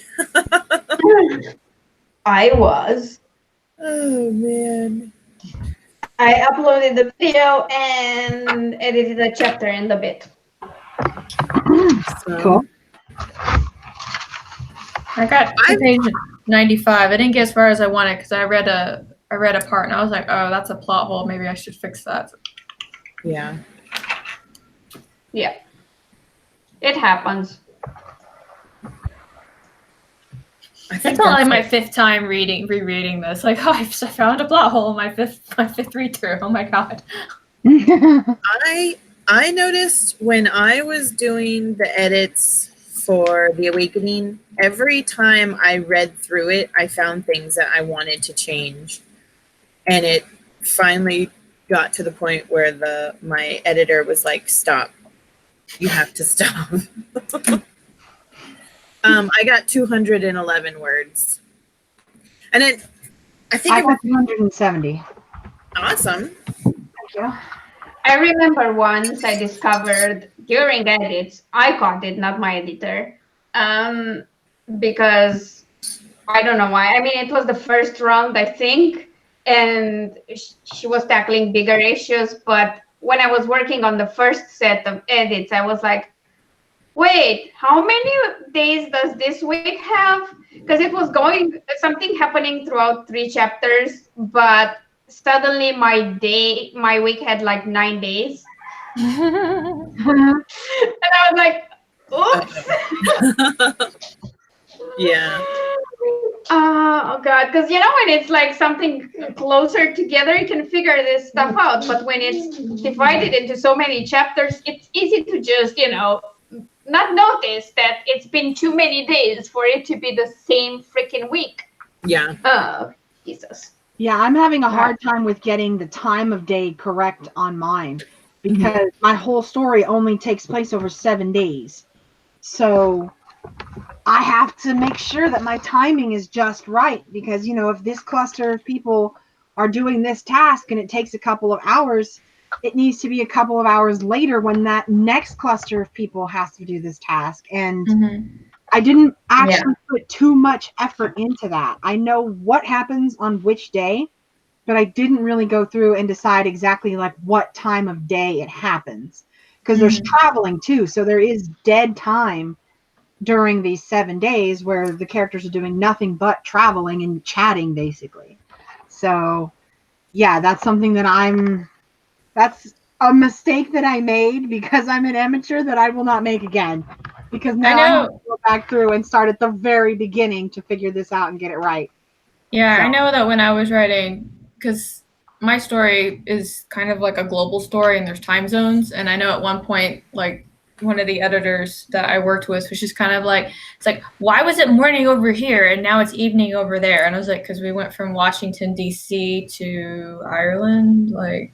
I was. Oh man. I uploaded the video and edited a chapter in the bit. So, Cool. I got to page 95. I didn't get as far as I wanted because I read a part and I was like, oh, that's a plot hole. Maybe I should fix that. yeah. Yeah. It happens. I think It's not like my that's fifth time rereading this. Like, oh, I found a plot hole in my fifth read through. Oh my god. I noticed when I was doing the edits for The Awakening, every time I read through it, I found things that I wanted to change. And it finally got to the point where my editor was like, stop. You have to stop. I got 211 words. And then I think I it was got 270. awesome. Thank you. I remember once I discovered during edits, I caught it, not my editor, because I don't know why. I mean, it was the first round, I think, and she was tackling bigger issues. But when I was working on the first set of edits, I was like, wait, how many days does this week have? Because it was something happening throughout 3 chapters, but suddenly my week had like 9 days. And I was like, oops. Yeah. Oh god, because you know when it's like something closer together, you can figure this stuff out. But when it's divided into so many chapters, it's easy to just, not notice that it's been too many days for it to be the same freaking week. Yeah. Oh, Jesus. Yeah, I'm having a hard time with getting the time of day correct on mine because my whole story only takes place over 7 days. So I have to make sure that my timing is just right because, if this cluster of people are doing this task and it takes a couple of hours, it needs to be a couple of hours later when that next cluster of people has to do this task. And I didn't actually put too much effort into that. I know what happens on which day, but I didn't really go through and decide exactly like what time of day it happens because there's traveling too. So there is dead time during these 7 days where the characters are doing nothing but traveling and chatting basically. So yeah, that's something that's a mistake that I made because I'm an amateur that I will not make again. Because now I have to go back through and start at the very beginning to figure this out and get it right. Yeah, So. I know that when I was writing, because my story is kind of like a global story and there's time zones. And I know at one point, like one of the editors that I worked with was just kind of like, it's like, why was it morning over here and now it's evening over there? And I was like, because we went from Washington, D.C. to Ireland, like.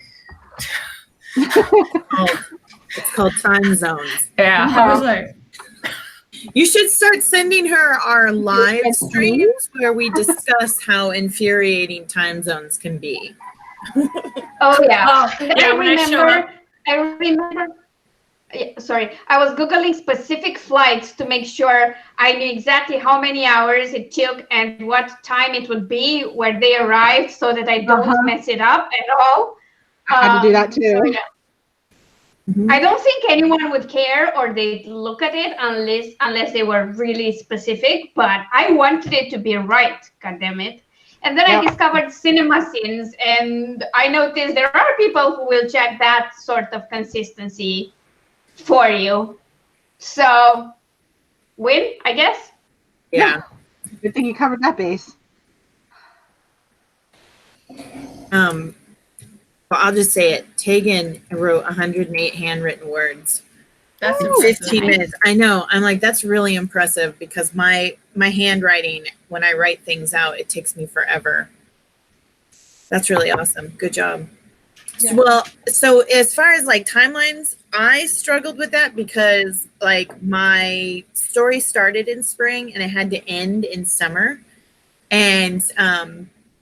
It's called time zones. Yeah, I was like. You should start sending her our live streams where we discuss how infuriating time zones can be. Oh yeah. I remember. Sorry, I was Googling specific flights to make sure I knew exactly how many hours it took and what time it would be where they arrived so that I don't mess it up at all. I had to do that too. So, yeah. I don't think anyone would care or they'd look at it unless they were really specific, but I wanted it to be right, goddammit. And then I discovered cinema scenes and I noticed there are people who will check that sort of consistency for you. So, win, I guess? Yeah. Good thing you covered that base. Well, I'll just say it. Tegan wrote 108 handwritten words. That's in 15 minutes. I know. I'm like, that's really impressive because my handwriting, when I write things out, it takes me forever. That's really awesome. Good job. Yeah. Well, so as far as like timelines, I struggled with that because like my story started in spring and it had to end in summer. And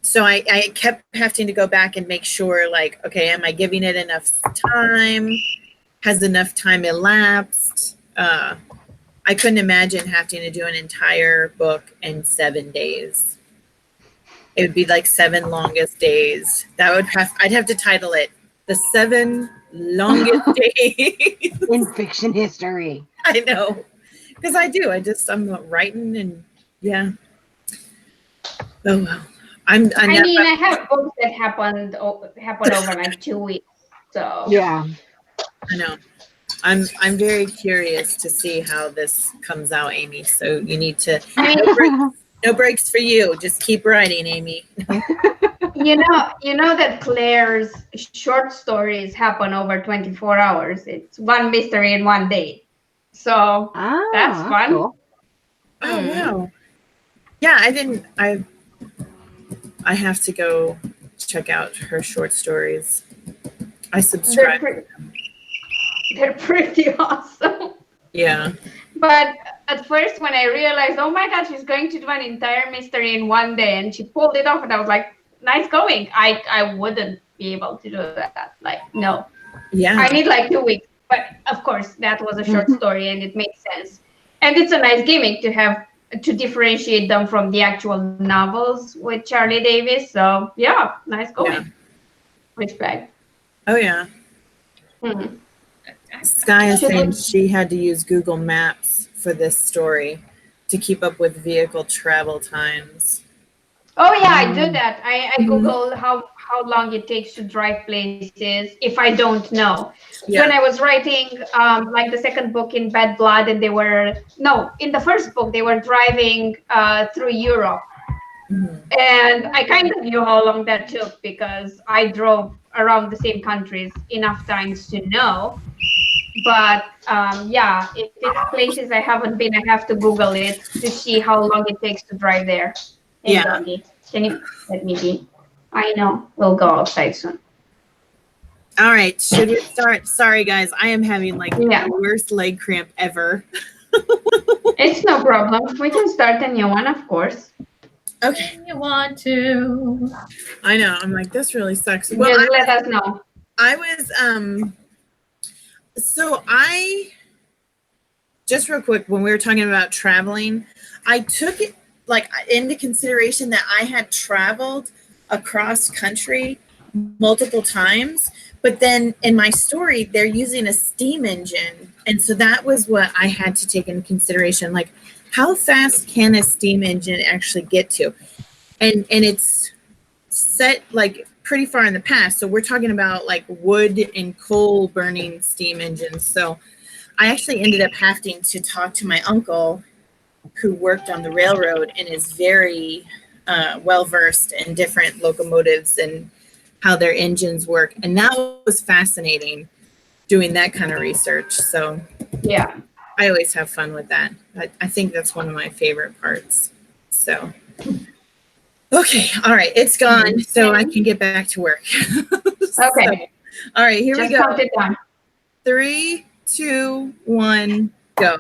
so I kept having to go back and make sure like, okay, am I giving it enough time? has enough time elapsed. I couldn't imagine having to do an entire book in 7 days. It would be like 7 longest days. I'd have to title it The 7 Longest Days In fiction history. I know, because I'm writing and yeah. Oh well. I have books that happen over like 2 weeks. So Yeah. I know. I'm very curious to see how this comes out, Amy. So you need to no breaks for you. Just keep writing, Amy. you know that Claire's short stories happen over 24 hours. It's one mystery in 1 day. So that's fun. Cool. Oh wow. Yeah, I have to go check out her short stories. I subscribe. They're pretty awesome. Yeah. But at first when I realized, oh my God, she's going to do an entire mystery in 1 day, and she pulled it off, and I was like, nice going. I wouldn't be able to do that. Like, no. Yeah. I need like 2 weeks. But of course, that was a short story and it makes sense. And it's a nice gimmick to differentiate them from the actual novels with Charlie Davis. So yeah, nice going. Yeah. Respect. Oh yeah. Skye is saying she had to use Google Maps for this story to keep up with vehicle travel times. Oh yeah, I do that. I Google how long it takes to drive places if I don't know. Yeah. When I was writing like the second book in Bad Blood, and in the first book they were driving through Europe. And I kind of knew how long that took because I drove around the same countries enough times to know. But yeah, if it's places I haven't been, I have to Google it to see how long it takes to drive there. Hey, yeah. Doggy, can you let me be? I know. We'll go outside soon. All right. Should we start? Sorry, guys. I am having the worst leg cramp ever. It's no problem. We can start a new one, of course. Okay. You want to? I know. I'm like, this really sucks. Well, just let us know. I was so just real quick, when we were talking about traveling, I took it into consideration that I had traveled across country multiple times, but then in my story they're using a steam engine, and so that was what I had to take into consideration, like how fast can a steam engine actually get to, and it's set like pretty far in the past, so we're talking about like wood and coal burning steam engines. So I actually ended up having to talk to my uncle who worked on the railroad and is very well versed in different locomotives and how their engines work, and that was fascinating doing that kind of research. So yeah, I always have fun with that. I think that's one of my favorite parts. So okay, all right, it's gone, so I can get back to work. Okay. So, all right, here we go. Count it down. 3, 2, 1, go.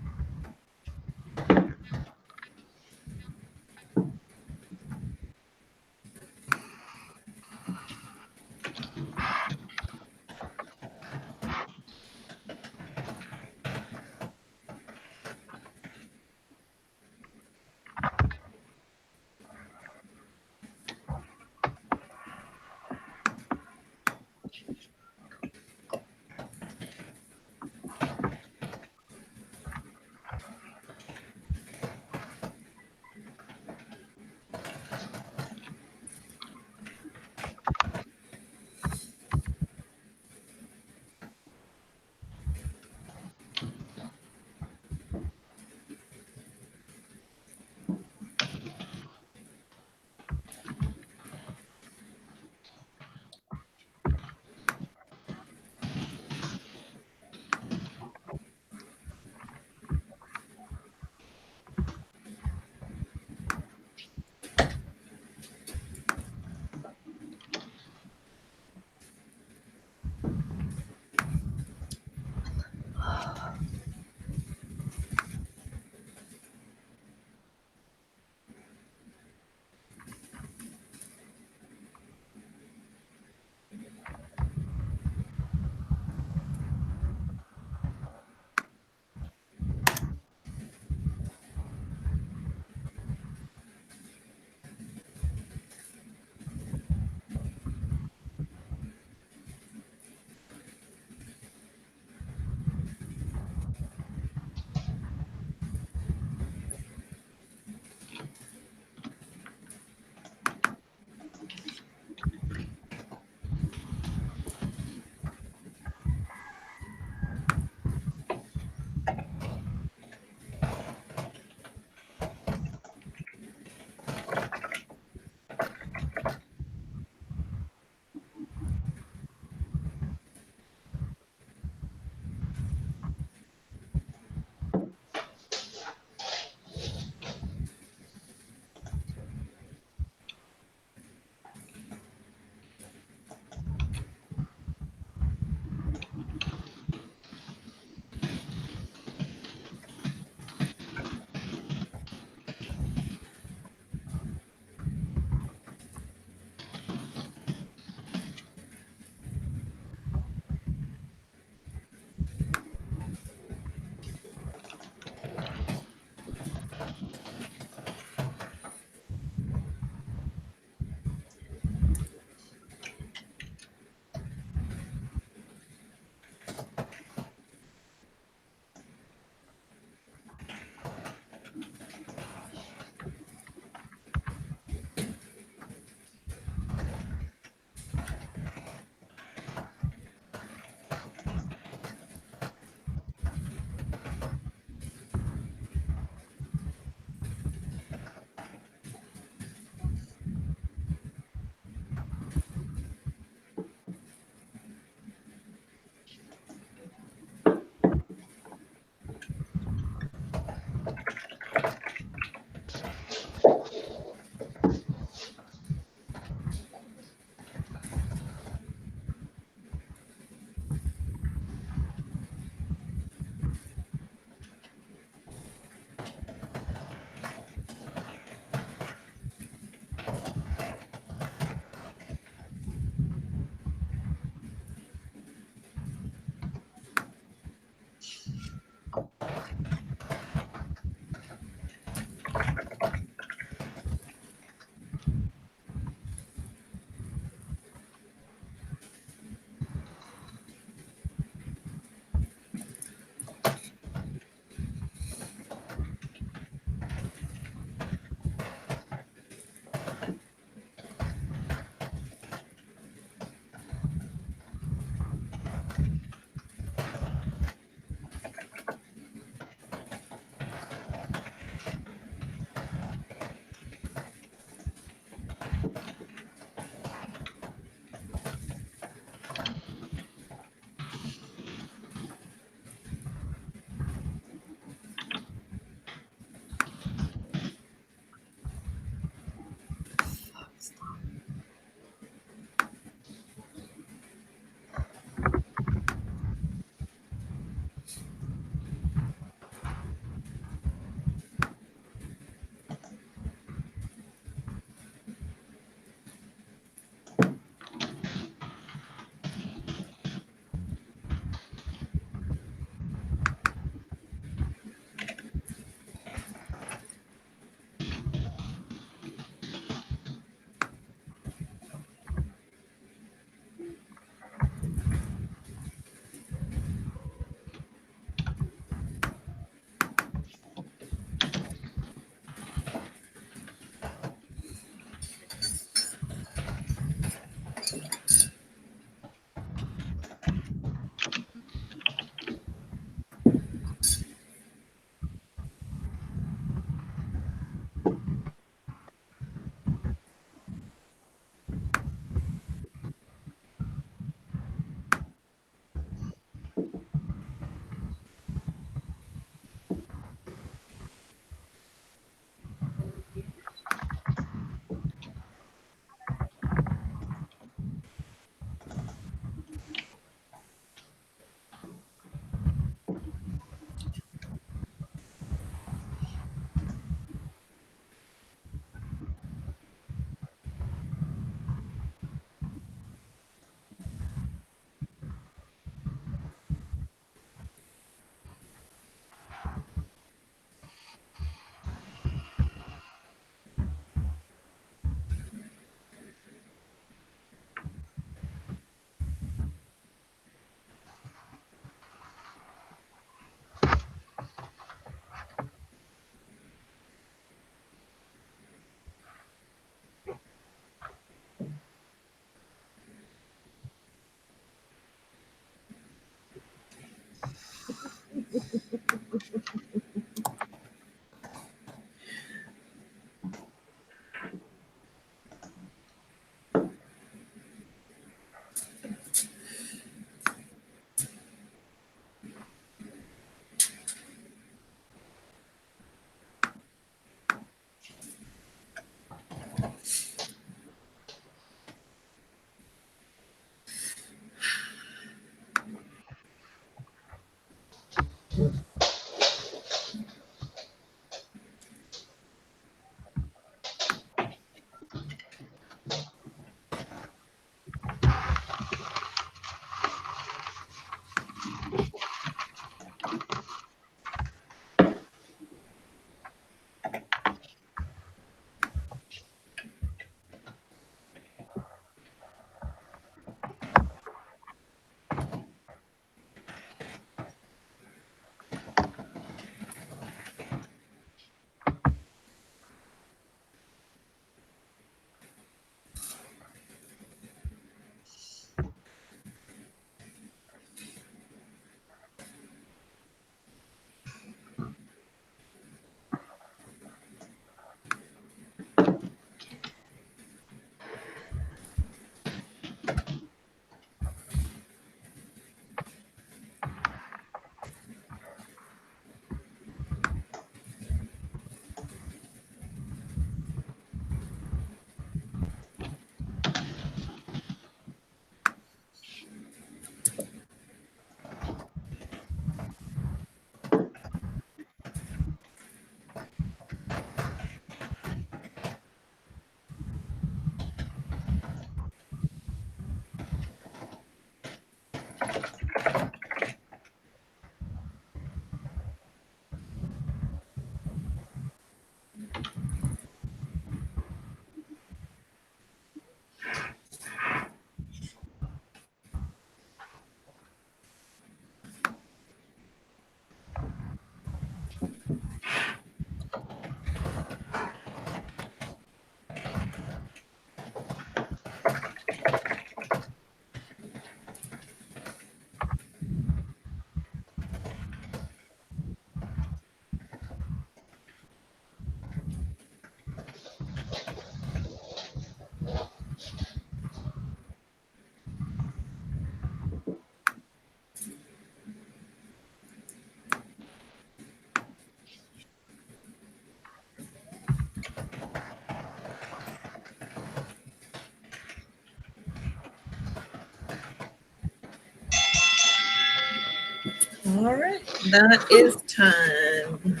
All right, that is time.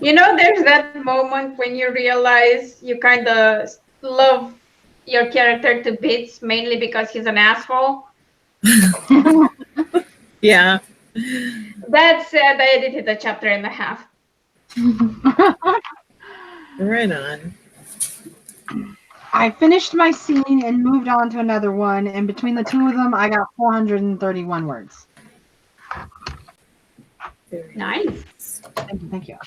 You know, there's that moment when you realize you kind of love your character to bits, mainly because he's an asshole. Yeah. That said, I edited a chapter and a half. Right on. I finished my scene and moved on to another one, and between the two of them, I got 431 words. Very Nice. Thank you.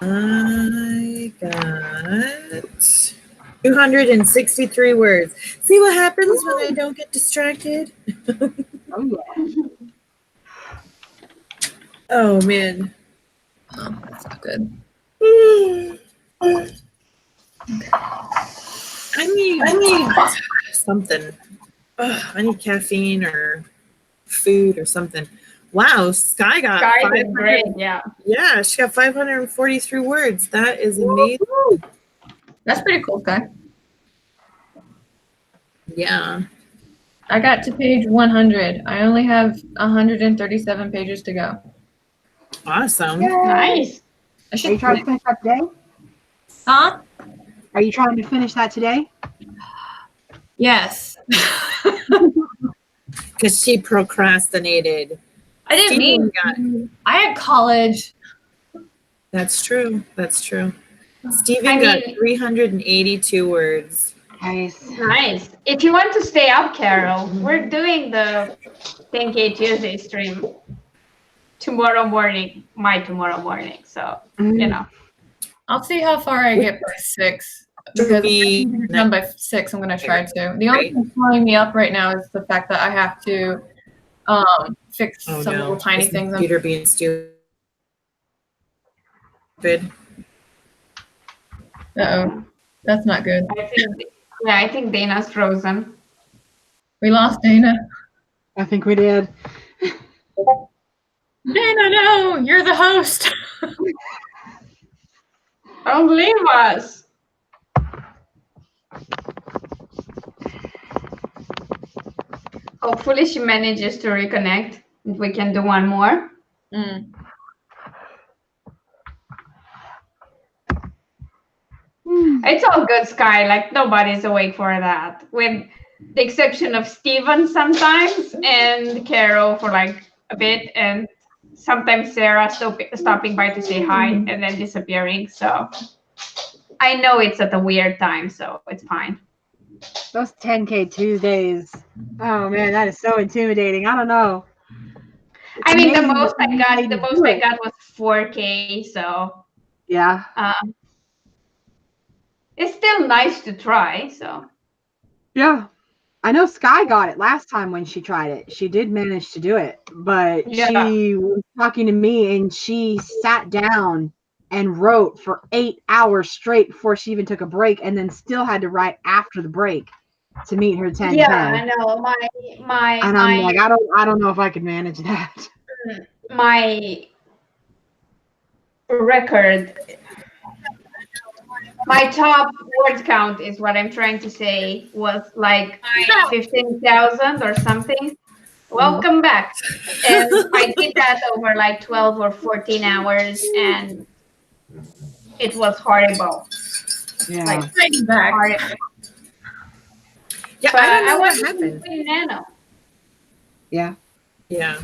I got 263 words. See what happens when I don't get distracted? Oh, yeah. Oh, man. Oh, that's not good. I need something. I need caffeine or food or something. Wow, Skye got Skye did 500 great, yeah. Yeah, she got 543 words. That is amazing. That's pretty cool, Skye. Yeah. I got to page 100. I only have 137 pages to go. Awesome. Nice. I Are should you trying to finish that today? Huh? Are you trying to finish that today? Yes. Because she procrastinated. I didn't mean I had college. That's true. That's true. Steven I got mean- 382 words. Nice. Nice. If you want to stay up, Carol, we're doing the 10K Tuesday stream tomorrow morning, my tomorrow morning. So, you know. I'll see how far I get by 6. Because we- if it's done by 6, I'm going to try to. The only thing slowing me up right now is the fact that I have to fix some little tiny Is the things. computer being stupid. Uh-oh. That's not good. I think Dana's frozen. We lost Dana. I think we did. Dana, no! You're the host! Don't leave us. Hopefully she manages to reconnect. We can do one more. Mm. It's all good, Skye. Like, nobody's awake for that. With the exception of Steven sometimes and Carol for like a bit, and sometimes Sarah stopping by to say hi and then disappearing. So I know it's at a weird time, so it's fine. Those 10K Tuesdays. Oh man, that is so intimidating. I don't know. I mean, the amazing most that I you got, made the it most do I it. got was 4K. So Yeah. it's still nice to try. So Yeah. I know Skye got it last time when she tried it. She did manage to do it, but Yeah. she was talking to me and she sat down and wrote for 8 hours straight before she even took a break, and then still had to write after the break to meet her 10K. yeah, I know And I'm like, I don't know if I could manage that. my record, my top word count is what I'm trying to say was like 15,000 or something. Welcome back. And I did that over like 12 or 14 hours, and it was horrible. Yeah. Like, Back. horrible. Yeah, But I don't know what wasn't happened. using Nano. Yeah. Yeah.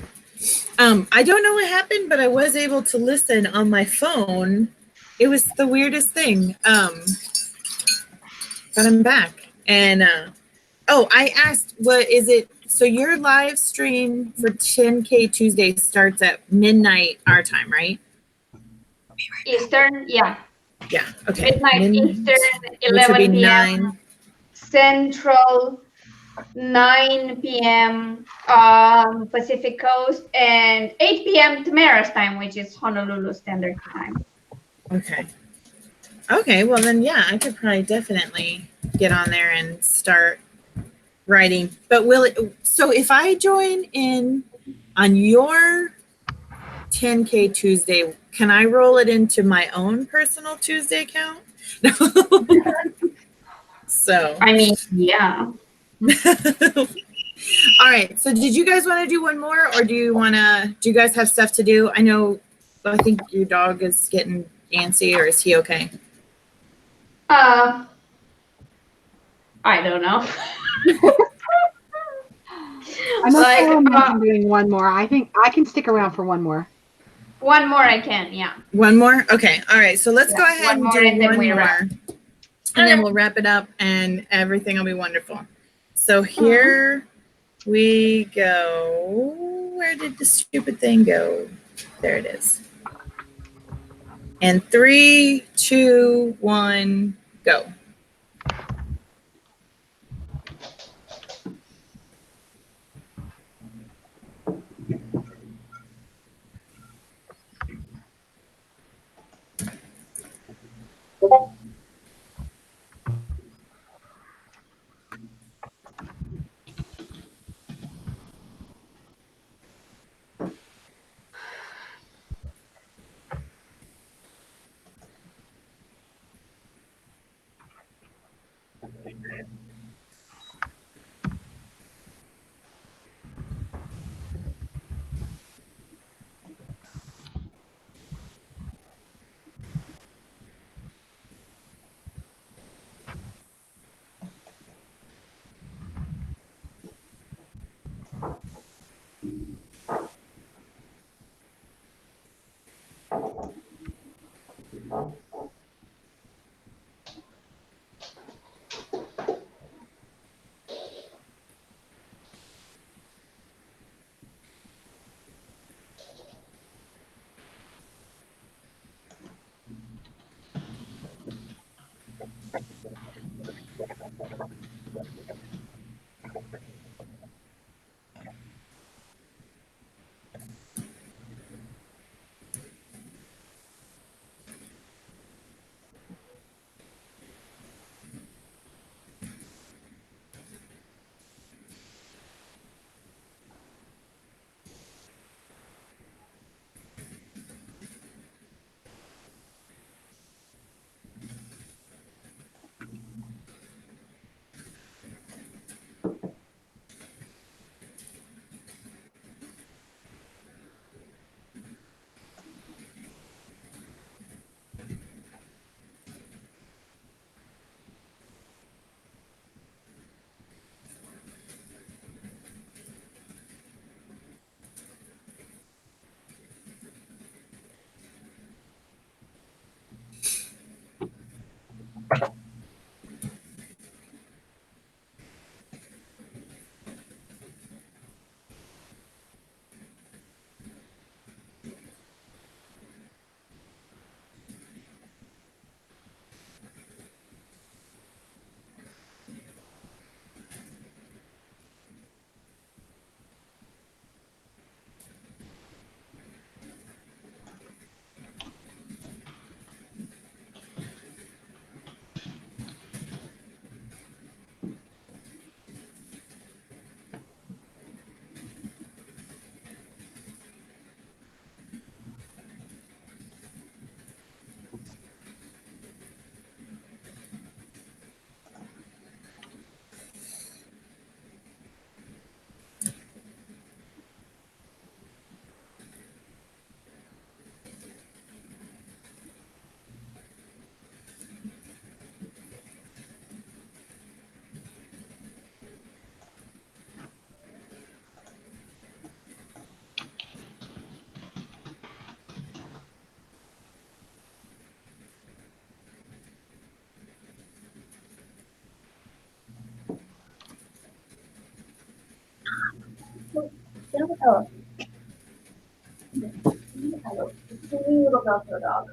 I don't know what happened, but I was able to listen on my phone. It was the weirdest thing. But I'm back. And I asked, what is it? So your live stream for 10K Tuesday starts at midnight our time, right? Eastern, yeah. Yeah. Okay. Midnight Eastern, Which would be 11 p.m. 9. Central, 9 p.m. Pacific Coast, and 8 p.m. Tamara's time, which is Honolulu Standard Time. Okay. Okay. Well, then, yeah, I could probably definitely get on there and start writing. But will it? So if I join in on your 10K Tuesday, can I roll it into my own personal Tuesday account? No. So. I mean, yeah. All right. So did you guys want to do one more, or do you guys have stuff to do? I think your dog is getting antsy, or is he okay? I don't know. I know Like, Sarah mentioned doing one more. I think I can stick around for one more. one more I can, yeah. One more? Okay. All right. So let's go ahead and do and then one we more. wrap. And then we'll wrap it up and everything will be wonderful. So here we go. Where did the stupid thing go? There it is. And 3, 2, 1, go. Oh. Hello. Singing little Velcro dog.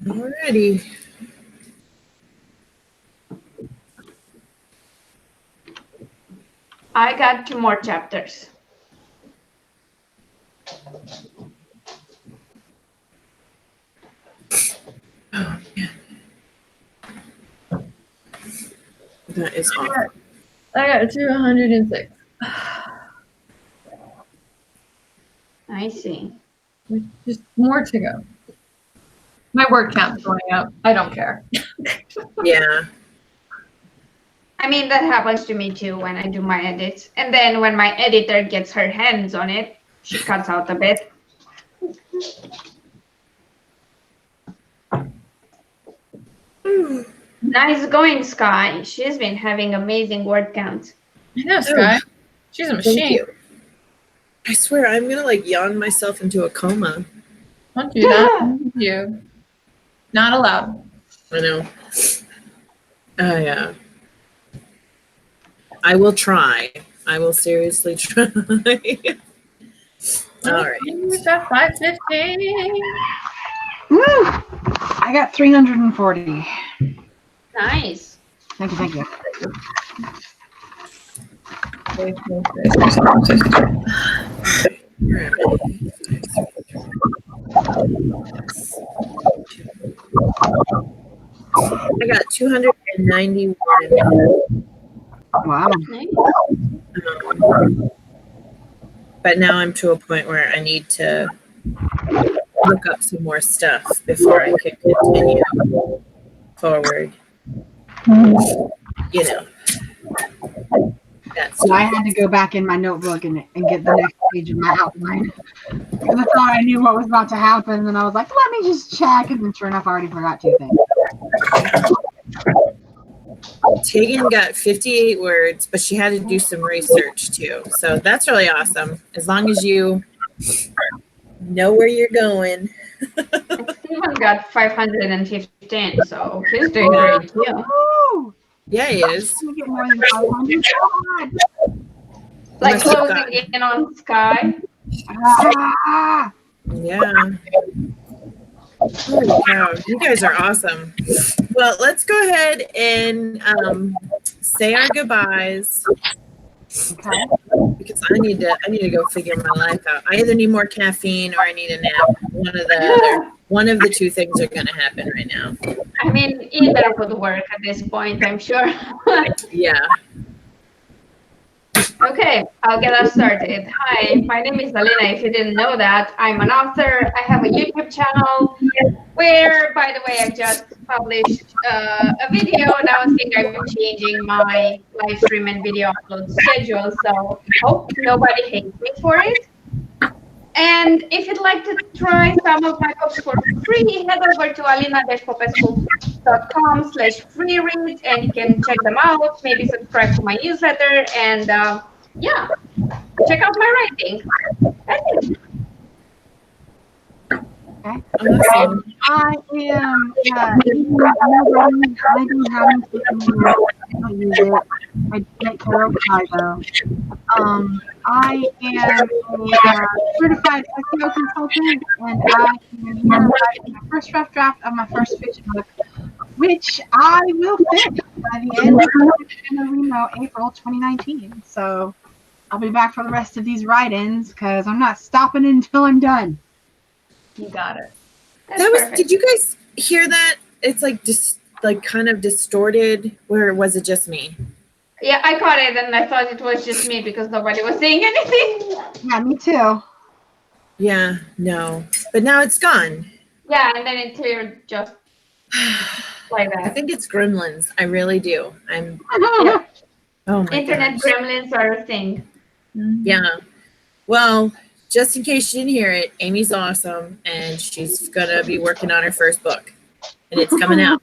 Alrighty. I got 2 more chapters. Oh, yeah. That is awful. I got 206. I see. Just more to go. My word count's going up. I don't care. Yeah. I mean, that happens to me too when I do my edits. And then when my editor gets her hands on it, she cuts out a bit. Nice going, Skye. She's been having amazing word count. I know, Skye. She's a Thank machine. you. I swear, I'm gonna like yawn myself into a coma. Don't do that. You. Not allowed. I know. Oh yeah. I will try. I will seriously try. All right. We've got 550. Woo! I got 340. Nice. Thank you, thank you. I got 291. Wow. But now I'm to a point where I need to look up some more stuff before I can continue forward. You know. That's So I had to go back in my notebook and get the next page of my outline. Because I thought I knew what was about to happen, and I was like, let me just check. And then sure enough, I already forgot 2 things. Tegan got 58 words, but she had to do some research too. So that's really awesome. As long as you know where you're going. Steven got 515, so he's doing great too. Woo! Yeah, he is. I'm gonna get more than 500. God. Like Must have closing gotten- in on Skye. Ah! Yeah. Holy cow, you guys are awesome. Well, let's go ahead and say our goodbyes Okay. because I need to go figure my life out. I either need more caffeine or I need a nap. One of the 2 things are going to happen right now. I mean, either would work at this point, I'm sure. Yeah. Okay, I'll get us started. Hi, my name is Alina. If you didn't know that, I'm an author. I have a YouTube channel where, by the way, I just published a video, and I was thinking I'm changing my live stream and video upload schedule, so I hope nobody hates me for it. And if you'd like to try some of my books for free, head over to alina-popescu.com/free read, and you can check them out, maybe subscribe to my newsletter, and yeah, check out my writing. That's it. Okay. Awesome. I am, I do having to use it. I take care of Skye though. I am a certified SEO consultant, and I am here writing my first rough draft of my first fiction book, which I will finish by the end of NaNoWriMo, April 2019. So I'll be back for the rest of these write-ins because I'm not stopping until I'm done. You got it. That's That was. perfect. Did you guys hear that? It's like just like kind of distorted. Where was it just me? Yeah, I caught it, and I thought it was just me because nobody was saying anything. Yeah, me too. Yeah. No. But now it's gone. Yeah, and then it cleared just like I that. think it's gremlins. I really do. I'm. Yeah. Oh my Internet gosh. gremlins are a thing. Yeah. Well, just in case you didn't hear it, Amy's awesome, and she's gonna be working on her first book, and it's coming out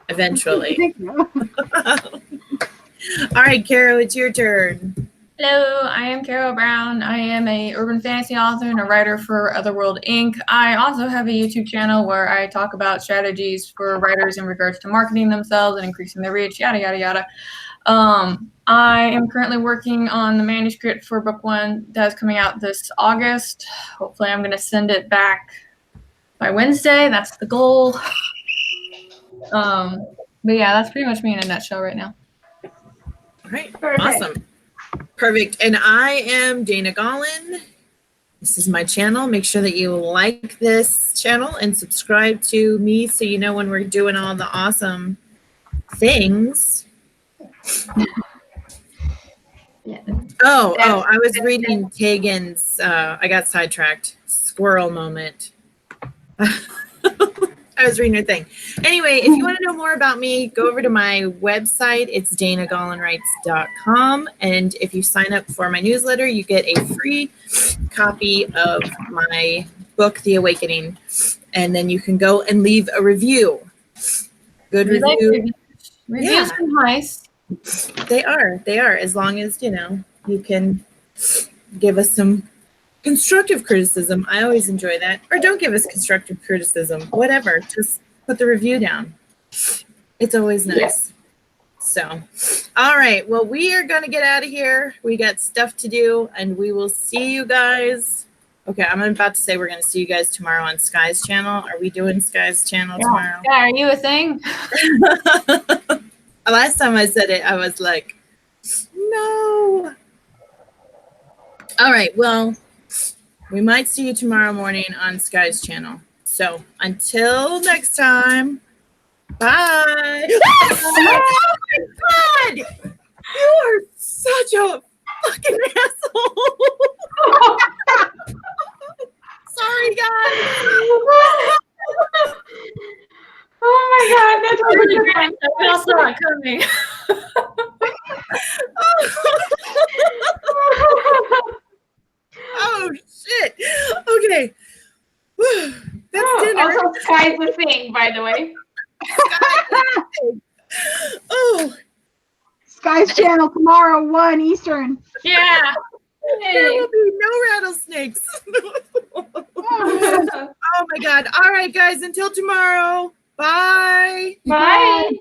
eventually. Thank you. All right, Carol, it's your turn. Hello, I am Carol Brown. I am a urban fantasy author and a writer for Otherworld Inc. I also have a YouTube channel where I talk about strategies for writers in regards to marketing themselves and increasing their reach, yada, yada, yada. I am currently working on the manuscript for book 1 that's coming out this August. Hopefully I'm going to send it back by Wednesday. That's the goal. But yeah, that's pretty much me in a nutshell right now. All right, Perfect. awesome. Perfect. And I am Dana Gaulin. This is my channel. Make sure that you like this channel and subscribe to me so you know when we're doing all the awesome things. Yeah. Oh, I was reading Tegan's, I got sidetracked. Squirrel moment. I I was reading her thing. Anyway, if you want to know more about me, go over to my website. It's DanaGaulinWrites.com. And if you sign up for my newsletter, you get a free copy of my book, The Awakening. And then you can go and leave a review. Good We like review. reviews are nice. They are. As long as, you can give us some constructive criticism. I always enjoy that. Or don't give us constructive criticism. Whatever. Just put the review down. It's always nice. So, all right. Well, we are going to get out of here. We got stuff to do, and we will see you guys. Okay, I'm about to say we're going to see you guys tomorrow on Skye's channel. Are we doing Skye's channel tomorrow? Yeah, are you a thing? Last time I said it, I was like, no. All right. Well, we might see you tomorrow morning on Skye's channel. So until next time, bye. Oh my God! You are such a fucking asshole. Sorry, guys. Oh my God, that's really good. I saw it coming. Oh shit. Okay. That's dinner. Also, Skye's the thing, by the way. Oh. Skye's channel tomorrow, 1 Eastern. Yeah. There will be no rattlesnakes. Oh my God. All right, guys, until tomorrow. Bye. Bye.